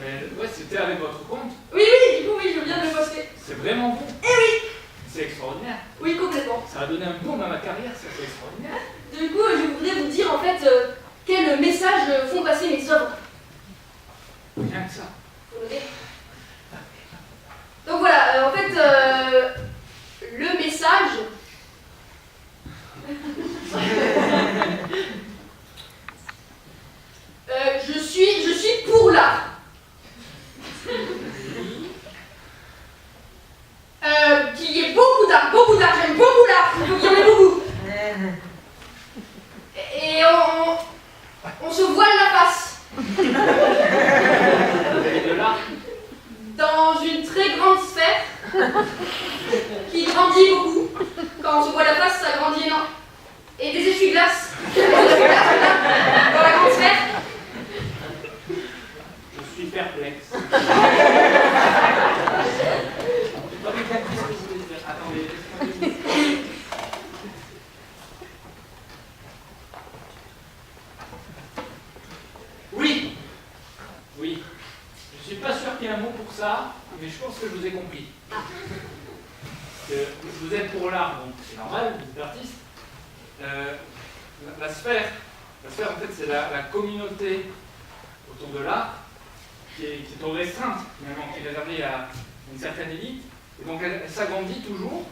Mais ouais, c'était avec votre compte. Oui, du coup, oui, je viens de le poster. C'est vraiment vous. Eh oui. C'est extraordinaire. Oui, complètement. Ça a donné un boom à ma carrière, ça c'est extraordinaire. Du coup, je voudrais vous dire en fait quel message font passer mes œuvres. Rien que ça. Vous notez? Donc voilà, en fait, le message. Je suis pour l'art. Qu'il y ait beaucoup d'art, j'aime beaucoup l'art, il faut qu'il y en ait beaucoup. Et on se voile la face. Et de l'art. Dans une très grande sphère qui grandit beaucoup. Quand on se voit la face, ça grandit énormément. Et des essuie-glaces. Dans la grande sphère. Je suis perplexe. Attendez. Oui. Je suis pas sûr qu'il y ait un mot pour ça, mais je pense que je vous ai compris. Que vous êtes pour l'art, donc c'est normal, vous êtes artiste. La sphère, en fait, c'est la communauté autour de l'art qui est trop restreinte, finalement, qui est réservée à une certaine élite. Et donc elle s'agrandit toujours,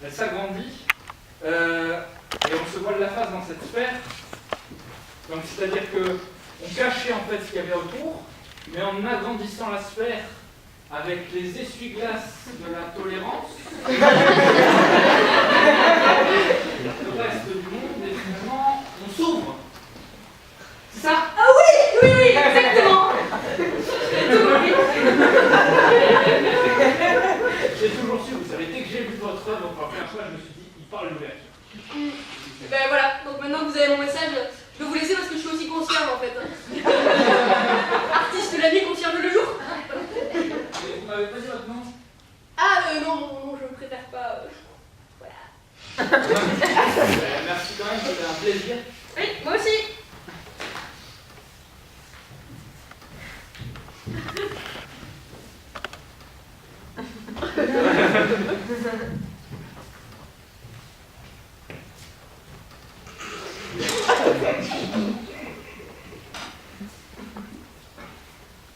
elle s'agrandit, et on se voile la face dans cette sphère. Donc c'est-à-dire qu'on cachait en fait ce qu'il y avait autour, mais en agrandissant la sphère avec les essuie-glaces de la tolérance, le reste du monde, et finalement, on s'ouvre. C'est ça? Ah oui, exactement. J'ai tout compris. J'ai toujours su, vous savez, dès que j'ai vu votre œuvre pour la première fois, je me suis dit, il parle d'ouverture. Ben voilà, donc maintenant que vous avez mon message, je peux vous laisser parce que je suis aussi concierge en fait. Artiste la nuit, concierge le jour. Et vous m'avez pas dit votre nom? Ah non, je préfère pas. Voilà. Merci quand même, c'était un plaisir. Oui, moi aussi.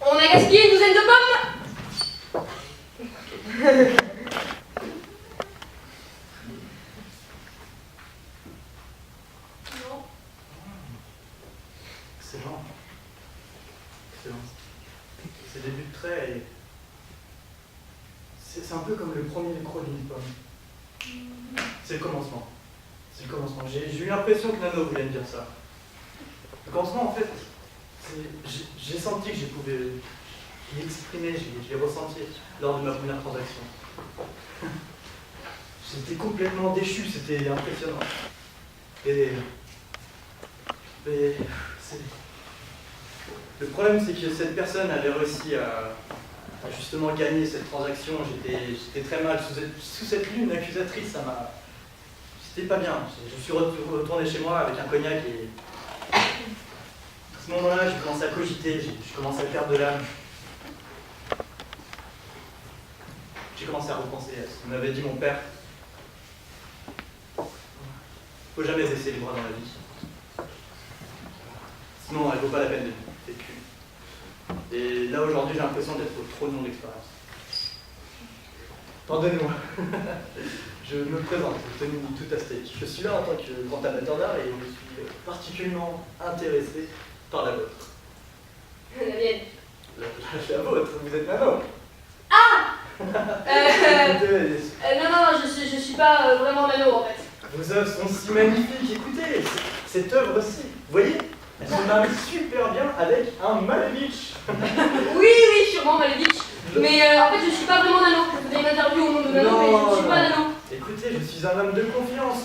On a gaspillé une douzaine de pommes. Non. Excellent. C'est des buts de trait et c'est un peu comme le premier micro d'une pomme. C'est le commencement. J'ai eu l'impression que Nano voulait me dire ça. Le commencement, en fait, j'ai senti que je pouvais l'exprimer, je l'ai ressenti lors de ma première transaction. J'étais complètement déchu, c'était impressionnant. Et le problème, c'est que cette personne avait réussi à justement gagner cette transaction. J'étais très mal. Sous cette lune accusatrice, J'étais pas bien. Je suis retourné chez moi avec un cognac et à ce moment-là, j'ai commencé à cogiter, j'ai commencé à perdre de l'âme. J'ai commencé à repenser à ce que m'avait dit mon père. Faut jamais baisser les bras dans la vie. Sinon, elle vaut pas la peine d'être vécue. Et là, aujourd'hui, j'ai l'impression d'être trop de mon expérience. Pardonnez-moi. Je me présente, Tony Toutastech. Je suis là en tant que grand amateur d'art et je suis particulièrement intéressé par la vôtre. La mienne. La vôtre, vous êtes Nano. Ah non, je suis pas vraiment Nano en fait. Vos œuvres sont si magnifiques, écoutez, cette œuvre-ci, vous voyez, elle se marie super bien avec un Malevich. Oui, sûrement Malevich. Mais en fait, je suis pas vraiment Nano. Je faisais une interview au monde de Nano, mais je ne suis pas Nano. Écoutez, je suis un homme de confiance.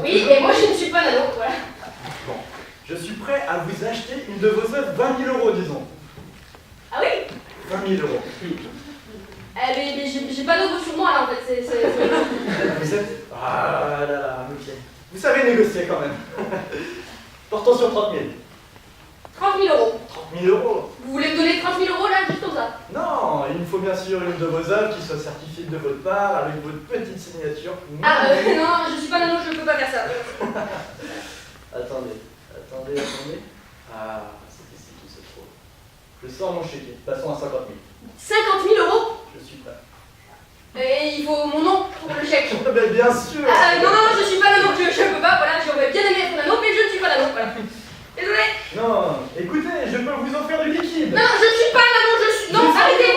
Oui, et moi je ne suis pas Nano, voilà. Bon, je suis prêt à vous acheter une de vos œuvres 20 000 €, disons. Ah oui 20 000 €. Mais j'ai pas d'œuvre sur moi là en fait, Vous êtes... Ah là là, ok. Vous savez négocier quand même. Portons sur 30 000. 30 000 €. 30 000 €. Vous voulez me donner 30 000 € là, juste comme ça? Non, il me faut bien sûr une de vos œuvres qui soit certifiée de votre part avec votre petite signature. Ah non, je suis pas Nano, je peux pas faire ça. Attendez. Ah, c'est ici qu'il se trouve. Je sors mon chéquier. Passons à 50 000. 50 000 €? Je suis prêt. Et il faut mon nom pour le chèque. Mais bien sûr. Non, je suis pas Nano, je peux pas, voilà, j'aurais bien aimé être Nano, mais je ne suis pas Nano, voilà. Désolé. Non, écoutez, je peux vous offrir du liquide. Non, je suis pas Nano, je suis... Non, arrêtez.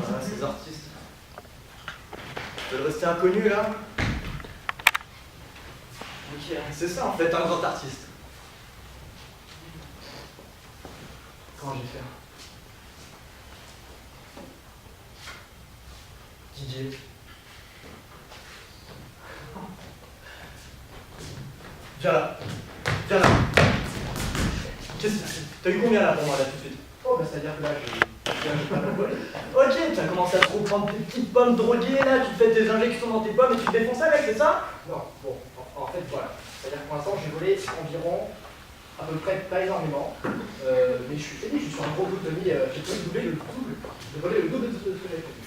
Ah, ces artistes. Ils veulent rester inconnus là. Ok, c'est ça en fait, un grand artiste. Comment je vais faire? Didier. Viens là. Qu'est-ce que c'est? T'as eu combien là pour moi là tout de suite? Oh, bah, c'est-à-dire que là, j'ai pas de voler. Ok, tu as commencé à trop prendre tes petites pommes droguées là, tu te fais des injections dans tes pommes et tu te défonces avec, c'est ça? Non, bon, en fait, voilà. C'est-à-dire que pour l'instant, j'ai volé environ, à peu près, pas énormément, mais je suis sur un gros bout de demi, j'ai peut-être doublé le double. J'ai volé le double de ce que j'avais prévu.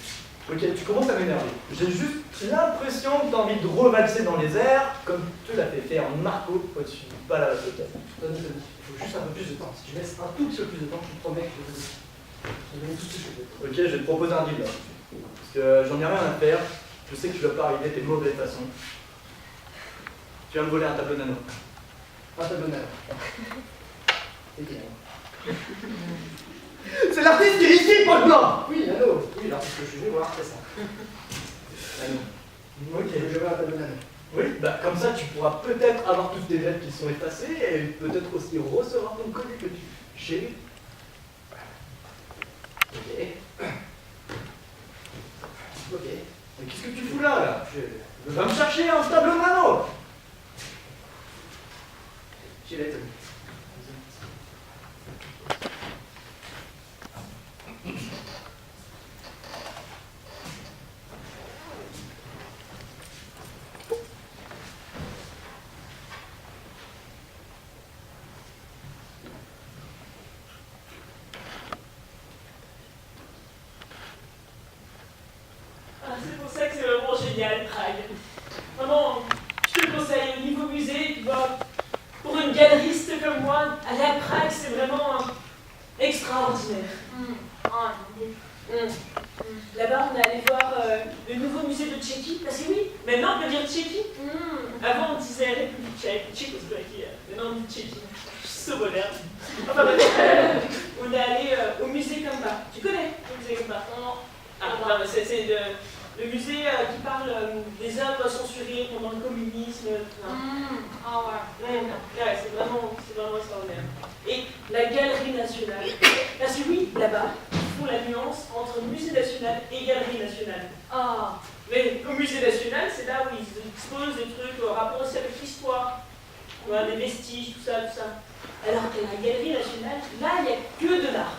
Ok, tu commences à m'énerver. J'ai juste l'impression que tu as envie de revalser dans les airs, comme tu l'as fait faire Marco au-dessus du Palace Hotel. Tony, il faut juste un peu plus de temps. Si tu laisses un tout petit peu plus de temps, je te promets que je vais donner tout ce que je veux. Ok, je vais te proposer un deal là. Parce que j'en ai rien à faire, je sais que tu vas pas arriver tes mauvaises façons. Tu vas me voler un tableau Nano. Un tableau Nano. C'est bien. C'est l'artiste qui est ici, Paul Blanc! Oui, Nano. Oui, alors c'est ce que je vais voir, c'est ça. Nano. Ok. Je veux un tableau Nano. Oui, bah comme ça tu pourras peut-être avoir toutes tes dettes qui sont effacées et peut-être aussi recevoir ton colis que tu chéris. Ok. Mais qu'est-ce que tu fous là? Va me chercher un tableau Nano! J'y vais, Tony. C'est pour ça que c'est vraiment génial, Prague. Vraiment, je te le conseille, au niveau musée, tu vois, pour une galeriste comme moi, aller à Prague, c'est vraiment extraordinaire. Là-bas, on est allé voir le nouveau musée de Tchéquie, parce que oui, maintenant on peut dire Tchéquie. Avant on disait République tchèque, Tchécoslovaquie, maintenant on dit Tchéquie. Je suis so moderne. Enfin, on est allé au musée Kamba. Tu connais le musée Kamba? Non. Ah, non, mais c'est le musée qui parle des œuvres censurées pendant le communisme. Ouais, c'est vraiment extraordinaire. Et la Galerie nationale. Parce que oui, là-bas, ils font la nuance entre musée national et galerie nationale. Mais au musée national, c'est là où ils exposent des trucs en rapport aussi avec l'histoire, des vestiges, tout ça. Alors que la Galerie nationale, là, il n'y a que de l'art.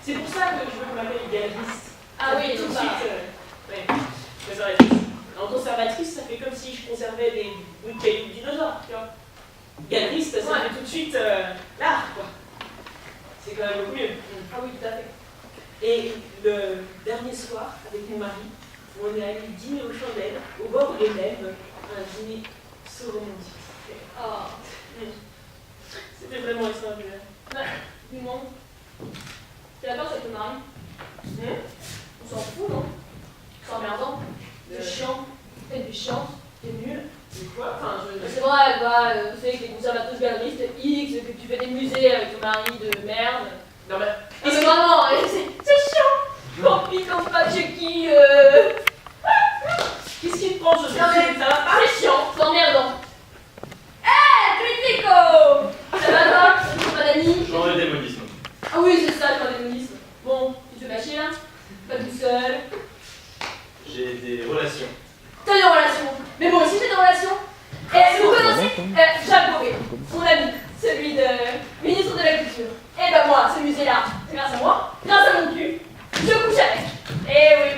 C'est pour ça que je veux qu'on m'appelle galeriste. Ah oui, tout de bah. suite. Ouais, conservatrice. En conservatrice, ça fait comme si je conservais des bouts de cailloux de dinosaures, tu vois. Galeriste, ça fait tout de suite l'art, quoi. C'est quand même beaucoup mieux. Ah oui, tout à fait. Et le dernier soir, avec mon mari, où on est allé dîner aux chandelles, au bord de l'Elbe, un dîner romantique. Oh. C'était vraiment extraordinaire. Non. Tu as peur avec ton mari? On s'en fout, non? C'est emmerdant. C'est chiant. C'est du chiant. C'est nul. C'est quoi? Enfin, C'est vrai, bah, tu sais que t'es conservatrice galeriste X, que tu fais des musées avec ton mari de merde. Non mais... Mais vraiment, c'est chiant. Camping comme pas Chucky. Qu'est-ce qui te prend, Joséphine? Ça va pas? C'est chiant, c'est emmerdant. Critico! Ça va pas? C'est pas d'amis? Genre le démonisme. Ah oui, c'est ça, le démonisme. Bon, tu te fais lâcher là? Pas tout seul. J'ai des relations. T'as des relations. Mais bon, si j'ai des relations. Et vous connaissez Jacques Beauvais, mon ami, celui de ministre de la Culture. Et ben moi, ce musée-là, c'est grâce à moi, grâce à mon cul, je couche avec. Eh oui.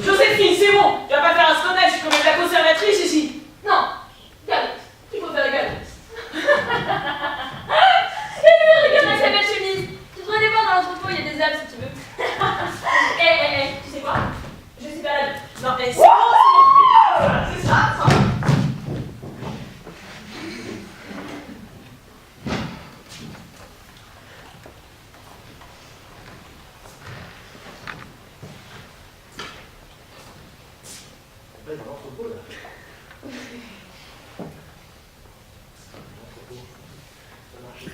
Joséphine, c'est bon! Tu vas pas faire un scandale, je suis quand même la conservatrice ici! Non, galeriste. Il faut faire le galeriste. Et regarde avec sa belle chemise. Tu devrais aller voir dans l'entrepôt, il y a des âmes si tu veux. Tu sais quoi? Je suis pas là. Non, mais c'est bon, c'est ça. Là, dans l'entrepôt, là. L'entrepôt. Ça marche.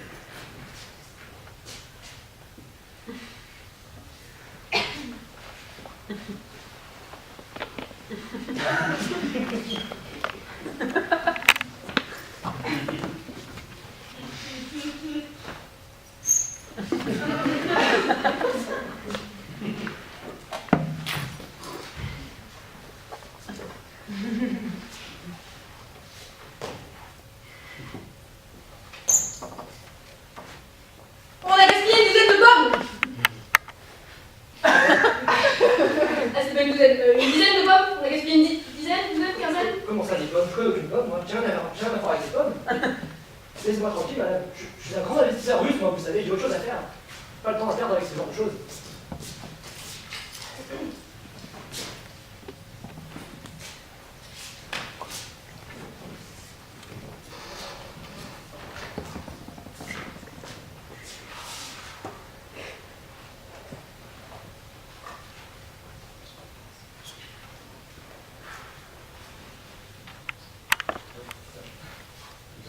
On a gaspillé une dizaine de pommes. Ah, c'est pas une douzaine, une dizaine de pommes. On a gaspillé une dizaine, quinzaine. Comment ça, des pommes? Je connais aucune pomme, moi. J'ai rien à faire avec des pommes. Laissez-moi tranquille, madame. Je suis un grand investisseur russe, moi, vous savez, j'ai autre chose à faire. Pas le temps à perdre avec ce genre de choses.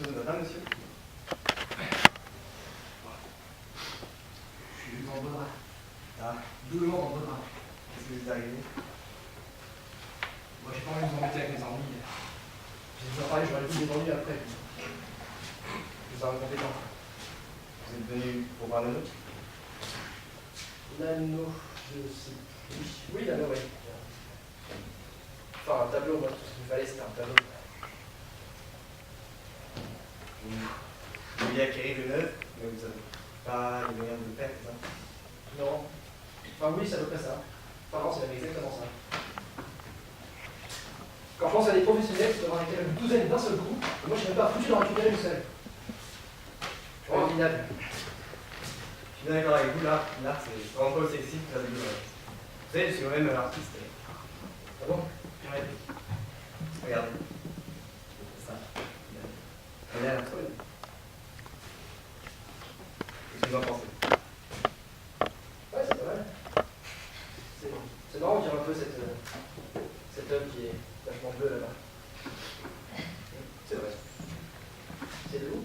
Quelque chose de matin, monsieur? Je suis dans le bon bras. Ah, Doublement dans le bon bras. qu'est-ce qui vous est arrivé? Moi, j'ai pas envie de vous embêter avec mes ennuis. J'ai dû en parler, j'aurais plus des ennuis après. Je vous en compétent. Vous êtes venu pour voir Nano? Nano, je sais plus. Oui, Nano, oui. Enfin, un tableau, moi, tout ce qu'il me fallait, c'était un tableau. Vous vouliez acquérir une œuvre, mais vous n'avez pas les moyens de le faire, c'est ça? Non. Enfin, oui, c'est à peu près ça. Enfin, non, c'est même exactement ça. Quand je pense à des professionnels qui doivent arrêter une douzaine d'un seul coup, moi, je n'ai même pas foutu d'en récupérer une seule. Je suis minable. Je suis bien d'accord avec vous, l'art, c'est vraiment pas aussi sexy que ça veut dire. Vous savez, je suis moi-même un artiste. Ah bon? Ouais. Regardez. C'est ça. On est à la folle. Qu'est-ce que vous en pensez? Ouais, c'est pas mal. C'est marrant, on dirait un peu cette œuvre qui est vachement bleue là-bas. C'est vrai. C'est de où?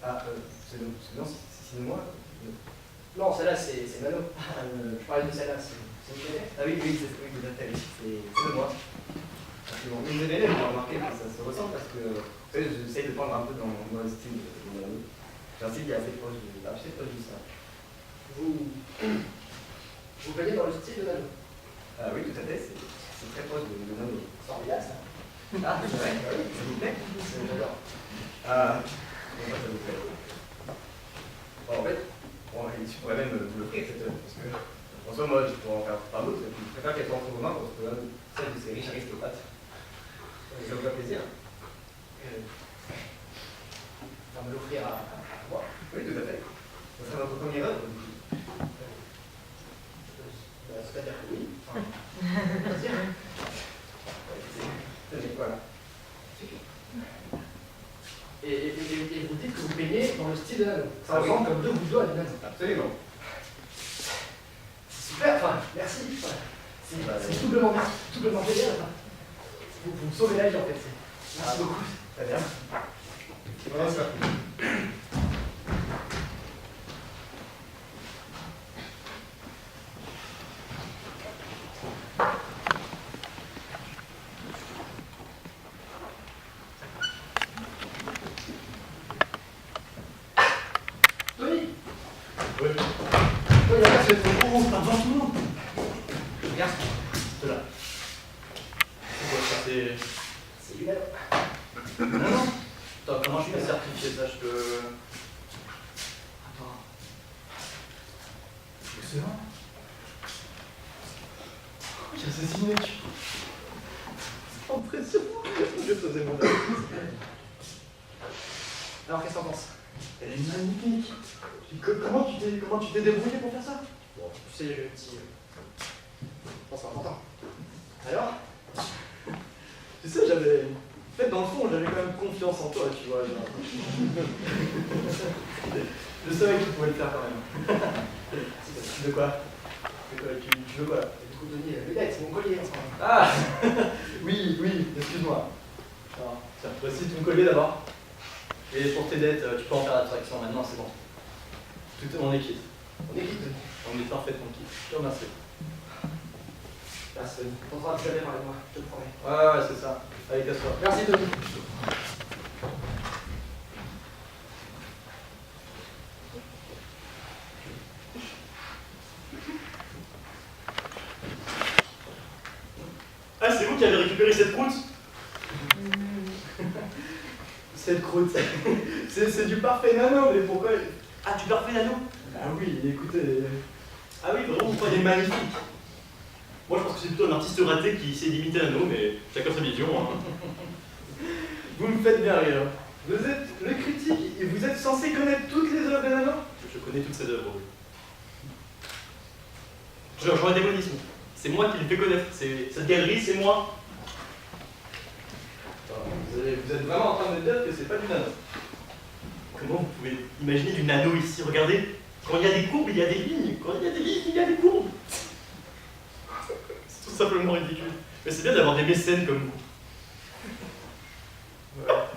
Ah, c'est de... Non, c'est de moi. Non, celle-là, c'est Nano. Je parlais de celle-là, c'est une connaît. Ah oui, oui, c'est oui, tout à fait, oui. C'est de moi. Absolument. Mais vous avez l'air de remarquer que ça se ressent parce que, vous savez, j'essaie de prendre un peu dans le style de Nano. J'ai un style qui est assez proche de ça. Vous voyez dans le style de Nano. Ah oui, tout à fait, c'est très proche de Nano. C'est formidable, ça. Ah, c'est vrai, oui, ça vous plaît? J'adore. Ah, bon, ça vous plaît. Bon, en fait, je pourrais même vous l'offrir cette œuvre, parce que, en soi, moi, je pourrais en faire pas d'autres, et puis je préfère qu'elle soit entre vos mains, parce que celle de ces riches aristocrates. Ça vous fait plaisir? On va me l'offrir à moi. Oui, tout à fait. Ça sera notre première œuvre, du coup. C'est-à-dire que oui. Enfin, Ça ressemble comme deux gouttes d'eau à du nano. Absolument. C'est super, enfin, merci. Enfin, c'est doublement génial. Enfin, vous me sauvez la vie en fait. Merci beaucoup. Très bien. Voilà ça. Tony, Oui. regarde, c'est Oh, pardon, tout le monde. regarde, C'est là. C'est quoi ça? c'est du nano. Non, non. Attends, comment je peux certifier ça? Je peux. Attends. Excellent. J'ai assassiné. Impressionnant. Je faisais mon œuvre. Alors, qu'est-ce que t'en penses? Elle est magnifique. Comment tu t'es débrouillé pour faire ça? Bon, tu sais, le petit. Je pense que c'est important. Alors? Tu sais, j'avais. En fait, dans le fond, j'avais quand même confiance en toi, tu vois. Genre. Je savais que tu pouvais le faire quand même. De quoi? Tu veux quoi? Du coup, Tony, lunettes, c'est mon collier en ce moment. Ah oui, excuse-moi. Alors, tiens, voici ton collier d'abord. Et pour tes dettes, tu peux en faire abstraction maintenant, c'est bon. On est quitte. On est quitte, Tony. On est parfaitement quitte. Je te remercie. Merci, Tony. On t'entendra plus jamais parler de moi, je te le promets. Ouais, c'est ça. Allez, casse-toi. Merci, Tony. Ah, c'est vous qui avez récupéré cette croûte? Cette croûte, c'est du parfait nano, mais pourquoi? Ah, du parfait nano? Ah oui, écoutez. Ah oui, vraiment, vous croyez magnifique. Moi, je pense que c'est plutôt un artiste raté qui s'est limité à nano, mais chacun sa vision. Hein. Vous me faites bien rire. Vous êtes le critique et vous êtes censé connaître toutes les œuvres de Nano? Je connais toutes ces œuvres, oui. Genre un démonisme. C'est moi qui les fais connaître. Cette galerie, c'est moi. Vous êtes vraiment en train de me dire que c'est pas du nano. Comment vous pouvez imaginer du nano ici? Regardez, quand il y a des courbes, il y a des lignes. Quand il y a des lignes, il y a des courbes. C'est tout simplement ridicule. Mais c'est bien d'avoir des mécènes comme vous. Voilà.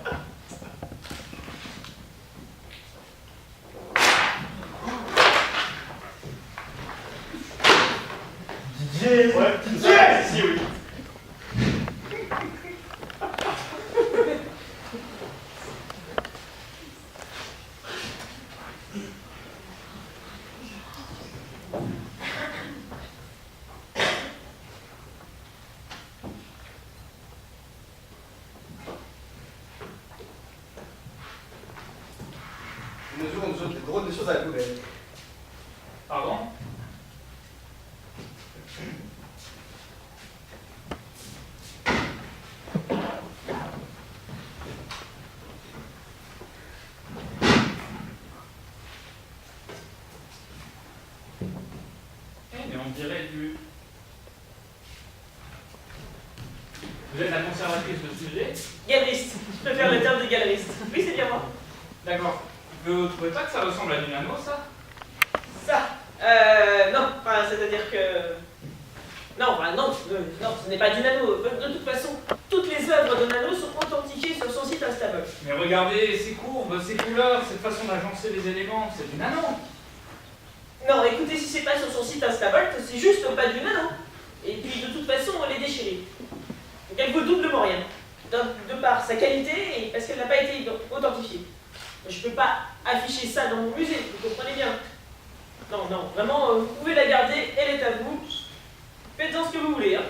Didier! Ouais, Didier! Si, oui. Nous aurons drôles de choses à la poubelle. Pardon? Mais on dirait du... Vous êtes la conservatrice de ce sujet? Galeriste. Je préfère le terme de galeriste. Oui, c'est bien moi. D'accord. Vous trouvez pas que ça ressemble à du nano, ça? Ça non. Enfin, c'est-à-dire que... Non, enfin, non, ce n'est pas du nano. De toute façon, toutes les œuvres de nano sont authentifiées sur son site Instable. Mais regardez ces courbes, ces couleurs, cette façon d'agencer les éléments, c'est du nano. Non, écoutez, si c'est pas sur son site Instable, c'est juste pas du nano. Et puis, de toute façon, elle est déchirée. Donc, elle vaut doublement rien. De par sa qualité et parce qu'elle n'a pas été authentifiée. Je peux pas afficher ça dans mon musée, vous comprenez bien. Non, non, vraiment, vous pouvez la garder, elle est à vous. Faites-en ce que vous voulez. Hein.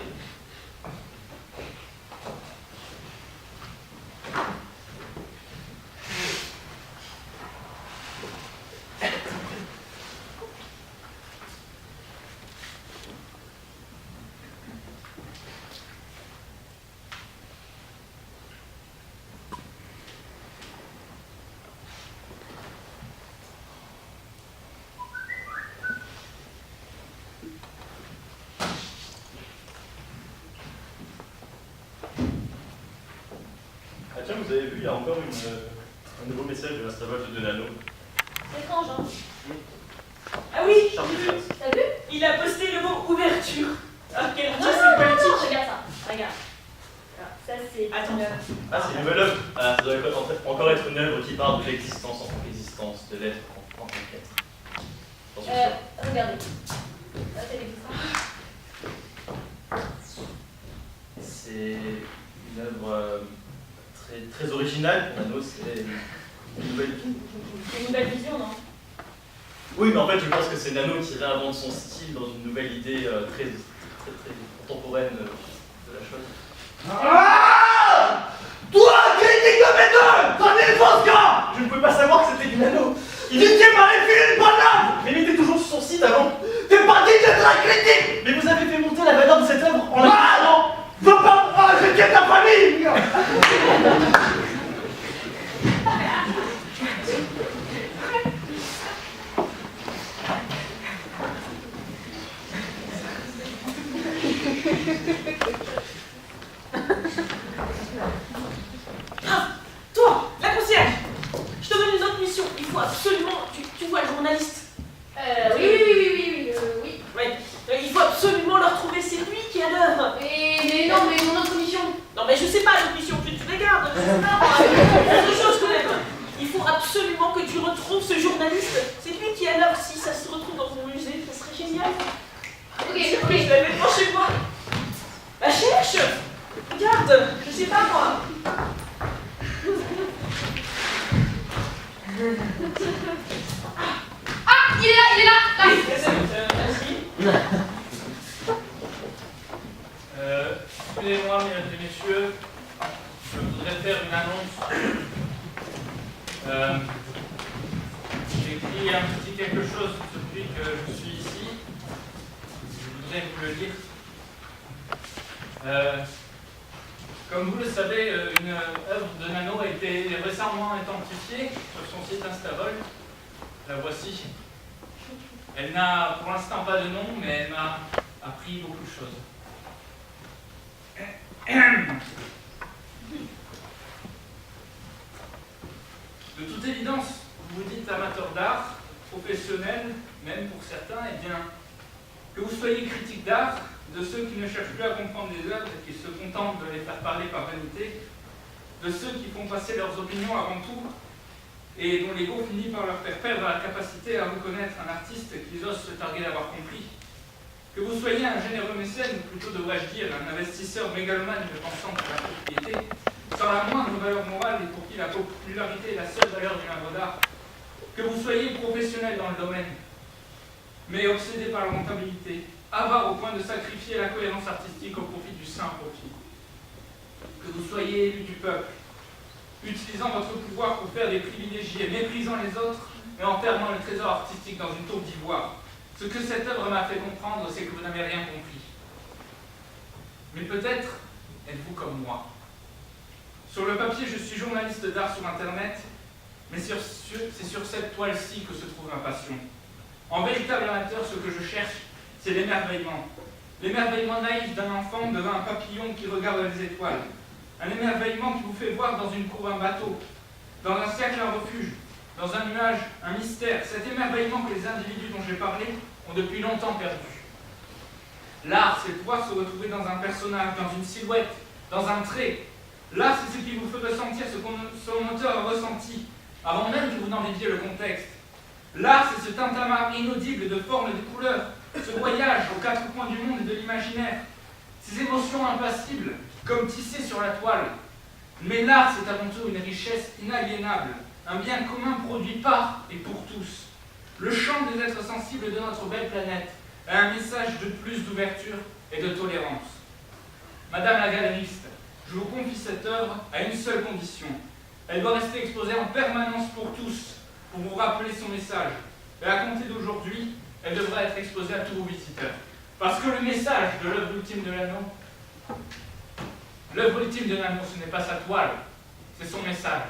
Ah tiens, vous avez vu, il y a encore un nouveau message de l'Instavolt de Nano. C'est étrange, hein? Ah oui, Charles j'ai vu. Dickens. T'as vu? Il a posté le mot ouverture. Ah, quel Non, artiste non, non, politique. non, regarde ça, regarde. Alors, ça c'est Attends. une œuvre. Ah, c'est une nouvelle œuvre. Ah, ça doit encore être une œuvre qui parle de l'existence en l'existence, de l'être en tant qu'être. J'en suis sûr. Regardez. Ça c'est l'existence. C'est une œuvre très originale pour Nano. C'est une nouvelle. C'est une nouvelle vision, non? Oui, mais en fait, je pense que c'est Nano qui réinvente son style dans une nouvelle idée très contemporaine de la chose. Ah! Toi, critique de méthode! T'en es le Fosca! Je ne pouvais pas savoir que c'était du Nano. Il dit qu'il m'a refilé une banane! Mais il était toujours sur son site avant. T'es pas dit d'être la critique! Mais vous avez fait monter la valeur de cette œuvre en la Ah non! Veux pas! Ah, je quitte ta famille! Ah, toi, la concierge. Je te donne une autre mission. Il faut absolument... Tu vois le journaliste? Oui. Ouais. Il faut absolument le retrouver. C'est lui qui a l'œuvre. Mais non, mais mon autre mission. Non mais je sais pas, l'autre mission, tu les gardes. Je sais pas, moi. Autre chose quand même. Il faut absolument que tu retrouves ce journaliste. C'est lui qui a l'œuvre. Si ça se retrouve dans mon musée, ça serait génial. Ok. Je l'avais devant chez moi. Bah cherche. Regarde, je sais pas moi. Ah, il est là, là. Vas-y. Excusez-moi, mesdames et messieurs, je voudrais faire une annonce. J'ai écrit un petit quelque chose depuis que je suis ici. Je voudrais vous le lire. Comme vous le savez, une œuvre de Nano a été récemment identifiée sur son site Instavolt. La voici. Elle n'a pour l'instant pas de nom, mais elle m'a appris beaucoup de choses. De toute évidence, vous vous dites amateur d'art, professionnel, même pour certains, et bien, que vous soyez critique d'art, de ceux qui ne cherchent plus à comprendre les œuvres et qui se contentent de les faire parler par vanité, de ceux qui font passer leurs opinions avant tout, et dont l'ego finit par leur faire perdre la capacité à reconnaître un artiste qu'ils osent se targuer d'avoir compris. Que vous soyez un généreux mécène, ou plutôt devrais-je dire un investisseur mégalomane ne pensant qu'à la propriété, sans la moindre valeur morale et pour qui la popularité est la seule valeur d'une œuvre d'art. Que vous soyez professionnel dans le domaine, mais obsédé par la rentabilité, avare au point de sacrifier la cohérence artistique au profit du saint profit. Que vous soyez élu du peuple, utilisant votre pouvoir pour faire des privilégiés, méprisant les autres, mais enterrant le trésor artistique dans une taupe d'ivoire. Ce que cette œuvre m'a fait comprendre, c'est que vous n'avez rien compris. Mais peut-être êtes-vous comme moi. Sur le papier, je suis journaliste d'art sur Internet, mais c'est sur cette toile-ci que se trouve ma passion. En véritable amateur, ce que je cherche, c'est l'émerveillement. L'émerveillement naïf d'un enfant devant un papillon qui regarde les étoiles. Un émerveillement qui vous fait voir dans une cour un bateau, dans un cercle un refuge, dans un nuage un mystère. Cet émerveillement que les individus dont j'ai parlé ont depuis longtemps perdu. L'art, c'est pouvoir se retrouver dans un personnage, dans une silhouette, dans un trait. L'art, c'est ce qui vous fait ressentir ce que son auteur a ressenti, avant même que vous n'en viviez le contexte. L'art, c'est ce tintamarre inaudible de formes et de couleurs, ce voyage aux quatre coins du monde et de l'imaginaire, ces émotions impassibles, comme tissées sur la toile. Mais l'art, c'est avant tout une richesse inaliénable, un bien commun produit par et pour tous. Le chant des êtres sensibles de notre belle planète a un message de plus d'ouverture et de tolérance. Madame la galeriste, je vous confie cette œuvre à une seule condition. Elle doit rester exposée en permanence pour tous, pour vous rappeler son message. Et à compter d'aujourd'hui, elle devra être exposée à tous vos visiteurs. Parce que le message de l'œuvre ultime de Nano, ce n'est pas sa toile, c'est son message.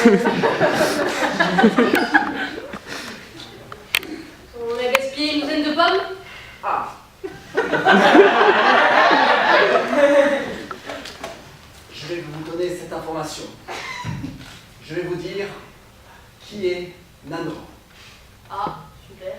On a gaspillé une douzaine de pommes. Ah. Je vais vous donner cette information. Je vais vous dire qui est Nano. Ah, super.